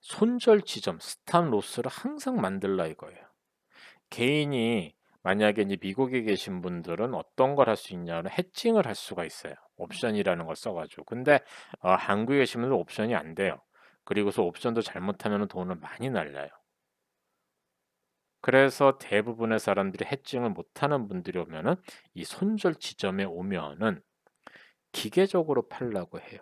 손절 지점, 스탑 로스를 항상 만들라 이거예요. 개인이 만약에 이제 미국에 계신 분들은 어떤 걸 할 수 있냐면 해칭을 할 수가 있어요. 옵션이라는 걸 써가지고. 근데 한국에 계신 분들은 옵션이 안 돼요. 그리고서 옵션도 잘못하면 돈을 많이 날려요. 그래서 대부분의 사람들이 해칭을 못하는 분들이 오면은 이 손절 지점에 오면은 기계적으로 팔라고 해요.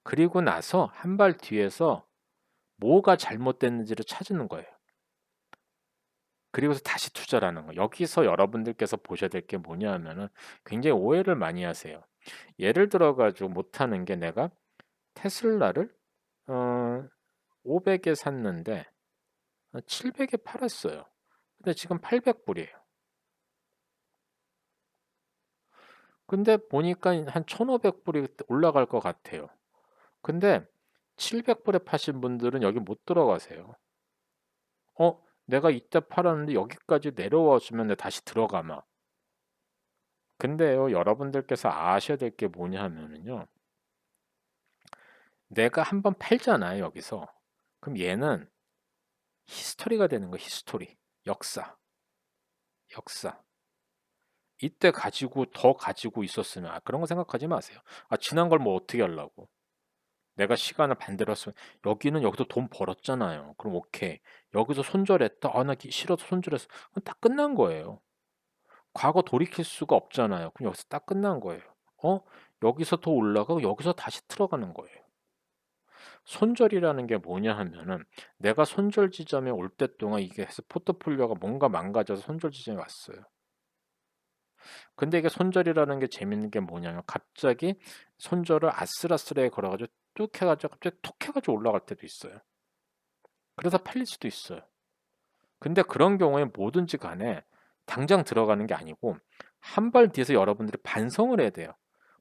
그리고 나서 한 발 뒤에서 뭐가 잘못됐는지를 찾는 거예요. 그리고서 다시 투자라는 거. 여기서 여러분들께서 보셔야 될 게 뭐냐 하면은 굉장히 오해를 많이 하세요. 예를 들어 가지고 못하는 게 내가 테슬라를 어 500에 샀는데 700에 팔았어요. 근데 지금 800불이에요. 근데 보니까 한 1,500불이 올라갈 것 같아요. 근데 700불에 파신 분들은 여기 못 들어가세요. 내가 이때 팔았는데 여기까지 내려와 주면 내가 다시 들어가마. 근데요, 여러분들께서 아셔야 될 게 뭐냐 하면은요. 내가 한번 팔잖아요, 여기서. 그럼 얘는 히스토리가 되는 거예요, 히스토리. 역사. 역사. 이때 가지고 더 가지고 있었으면 그런 거 생각하지 마세요. 지난 걸 뭐 어떻게 하려고. 내가 시간을 반대로 했으면 여기는 여기서 돈 벌었잖아요. 그럼 오케이. 여기서 손절했다. 나 싫어서 손절했어. 그럼 딱 끝난 거예요. 과거 돌이킬 수가 없잖아요. 그럼 여기서 딱 끝난 거예요. 어? 여기서 더 올라가고 여기서 다시 들어가는 거예요. 손절이라는 게 뭐냐 하면은 내가 손절 지점에 올 때 동안 이게 해서 포트폴리오가 뭔가 망가져서 손절 지점에 왔어요. 근데 이게 손절이라는 게 재밌는 게 뭐냐면 갑자기 손절을 아슬아슬하게 걸어가지고 뚝 해가지고 갑자기 톡 해가지고 올라갈 때도 있어요. 그래서 팔릴 수도 있어요. 근데 그런 경우에 뭐든지 간에 당장 들어가는 게 아니고 한 발 뒤에서 여러분들이 반성을 해야 돼요.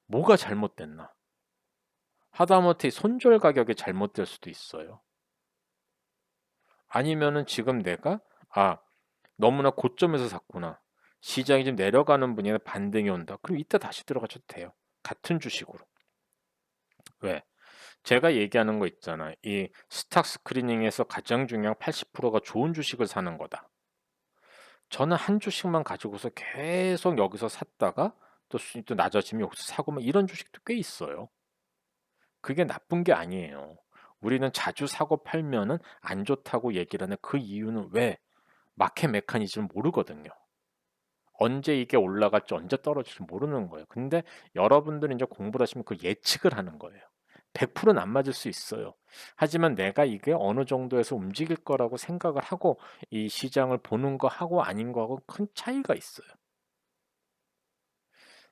뭐가 잘못됐나? 하다못해 손절 가격이 잘못될 수도 있어요. 아니면은 지금 내가 너무나 고점에서 샀구나. 시장이 좀 내려가는 분위기에 반등이 온다. 그럼 이때 다시 들어가셔도 돼요. 같은 주식으로. 왜? 제가 얘기하는 거 있잖아. 이 스탁 스크리닝에서 가장 중요한 80%가 좋은 주식을 사는 거다. 저는 한 주식만 가지고서 계속 여기서 샀다가 또 수익이 또 낮아지면 여기서 사고 막 이런 주식도 꽤 있어요. 그게 나쁜 게 아니에요. 우리는 자주 사고 팔면은 안 좋다고 얘기를 하는 그 이유는 왜? 마켓 메커니즘을 모르거든요. 언제 이게 올라갈지 언제 떨어질지 모르는 거예요. 근데 여러분들이 이제 공부를 하시면 그 예측을 하는 거예요. 100%는 안 맞을 수 있어요. 하지만 내가 이게 어느 정도에서 움직일 거라고 생각을 하고 이 시장을 보는 거하고 아닌 거하고 큰 차이가 있어요.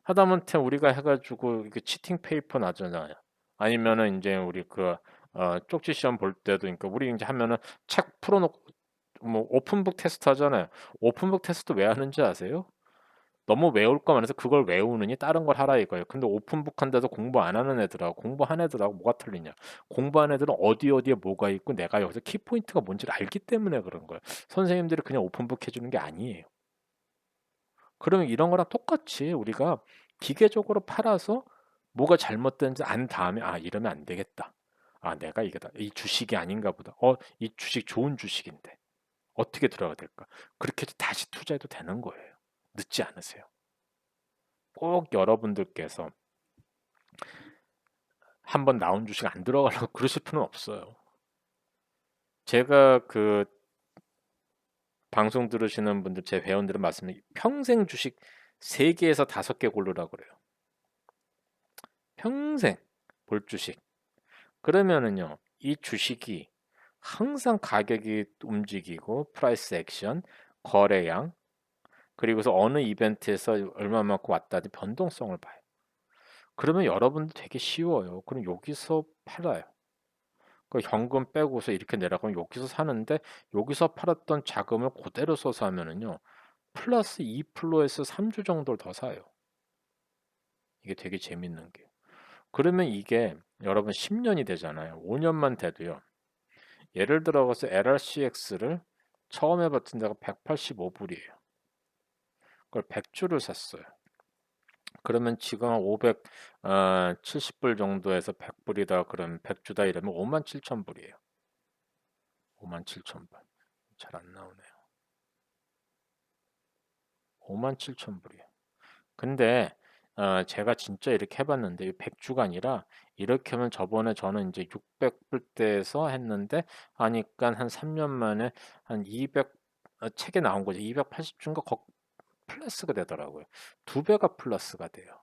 하다못해 우리가 해가지고 이게 치팅 페이퍼 나잖아요. 아니면은 이제 우리 쪽지 시험 볼 때도 그러니까 우리 이제 하면은 책 풀어놓고 뭐 오픈북 테스트 하잖아요. 오픈북 테스트 왜 하는지 아세요? 너무 외울 거 많아서 그걸 외우느니 다른 걸 하라 이거예요. 근데 오픈북 한데도 공부 안 하는 애들하고 공부한 애들하고 뭐가 틀리냐? 공부한 애들은 어디에 뭐가 있고 내가 여기서 키포인트가 뭔지를 알기 때문에 그런 거예요. 선생님들이 그냥 오픈북 해주는 게 아니에요. 그러면 이런 거랑 똑같이 우리가 기계적으로 팔아서 뭐가 잘못된지 안 다음에 이러면 안 되겠다. 내가 이게다. 이 주식이 아닌가 보다. 이 주식 좋은 주식인데 어떻게 들어가야 될까? 그렇게 해서 다시 투자해도 되는 거예요. 늦지 않으세요. 꼭 여러분들께서 한번 나온 주식 안 들어가려고 그러실 필요는 없어요. 제가 방송 들으시는 분들, 제 회원들은 말씀을 평생 주식 3개에서 5개 고르라고 그래요. 평생 볼 주식. 그러면은요, 이 주식이 항상 가격이 움직이고 프라이스 액션, 거래량, 그리고서 어느 이벤트에서 얼마만큼 왔다는 변동성을 봐요. 그러면 여러분도 되게 쉬워요. 그럼 여기서 팔아요. 현금 빼고서 이렇게 내려가면 여기서 사는데 여기서 팔았던 자금을 그대로 써서 하면은요. 플러스 2%에서 3주 정도를 더 사요. 이게 되게 재밌는 게. 그러면 이게 여러분 10년이 되잖아요. 5년만 돼도요. 예를 들어서 LRCX를 처음 해봤던 데가 185불이에요. 그걸 100주를 샀어요. 그러면 지금 570불 정도에서 100불이다 그러면 100주다 이러면 57,000불이에요. 57,000불. 잘 안 나오네요. 57,000불이에요. 근데 제가 진짜 이렇게 해봤는데 100주가 아니라 이렇게 하면 저번에 저는 이제 600불대에서 했는데 하니까 한 3년 만에 한 200, 책에 나온 거죠. 280주인가 플러스가 되더라고요. 2배가 플러스가 돼요.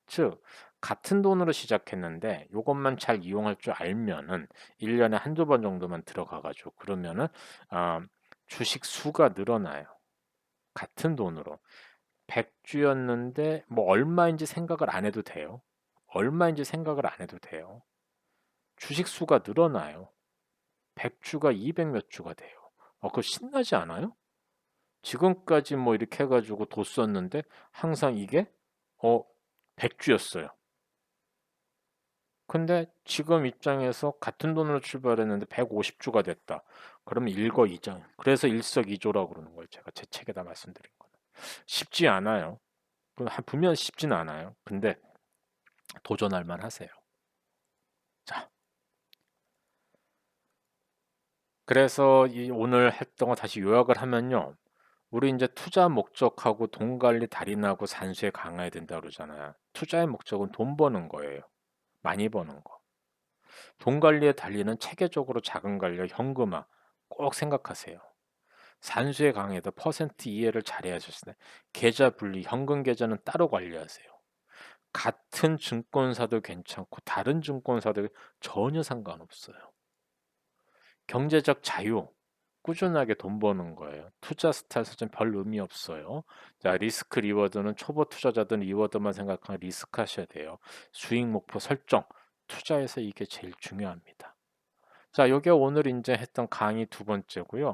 즉 같은 돈으로 시작했는데 요것만 잘 이용할 줄 알면은 1년에 한두 번 정도만 들어가 가지고 그러면은 아 주식 수가 늘어나요. 같은 돈으로. 100주였는데 뭐 얼마인지 생각을 안 해도 돼요. 얼마인지 생각을 안 해도 돼요. 주식 수가 늘어나요. 100주가 200 몇 주가 돼요. 그거 신나지 않아요? 지금까지 뭐 이렇게 해 가지고 돈 썼는데 항상 이게 100주였어요. 근데 지금 입장에서 같은 돈으로 출발했는데 150주가 됐다. 그러면 일거이장. 그래서 일석이조라고 그러는 거예요. 제가 제 책에다 말씀드린 거는. 쉽지 않아요. 분명 쉽지는 않아요. 근데 도전할 만 하세요. 자, 그래서 오늘 했던 거 다시 요약을 하면요. 우리 이제 투자 목적하고 돈 관리 달인하고 산수에 강해야 된다 그러잖아요. 투자의 목적은 돈 버는 거예요. 많이 버는 거. 돈 관리에 달리는 체계적으로 자금 관리, 현금화 꼭 생각하세요. 산수에 강해도 퍼센트 이해를 잘해야 하셨어요. 계좌 분리, 현금 계좌는 따로 관리하세요. 같은 증권사도 괜찮고 다른 증권사도 전혀 상관없어요. 경제적 자유, 꾸준하게 돈 버는 거예요. 투자 스타일은 별 의미 없어요. 자, 리스크 리워드는 초보 투자자들은 리워드만 생각하면 리스크 하셔야 돼요. 수익 목표 설정, 투자에서 이게 제일 중요합니다. 자, 요게 오늘 이제 했던 강의 두 번째고요.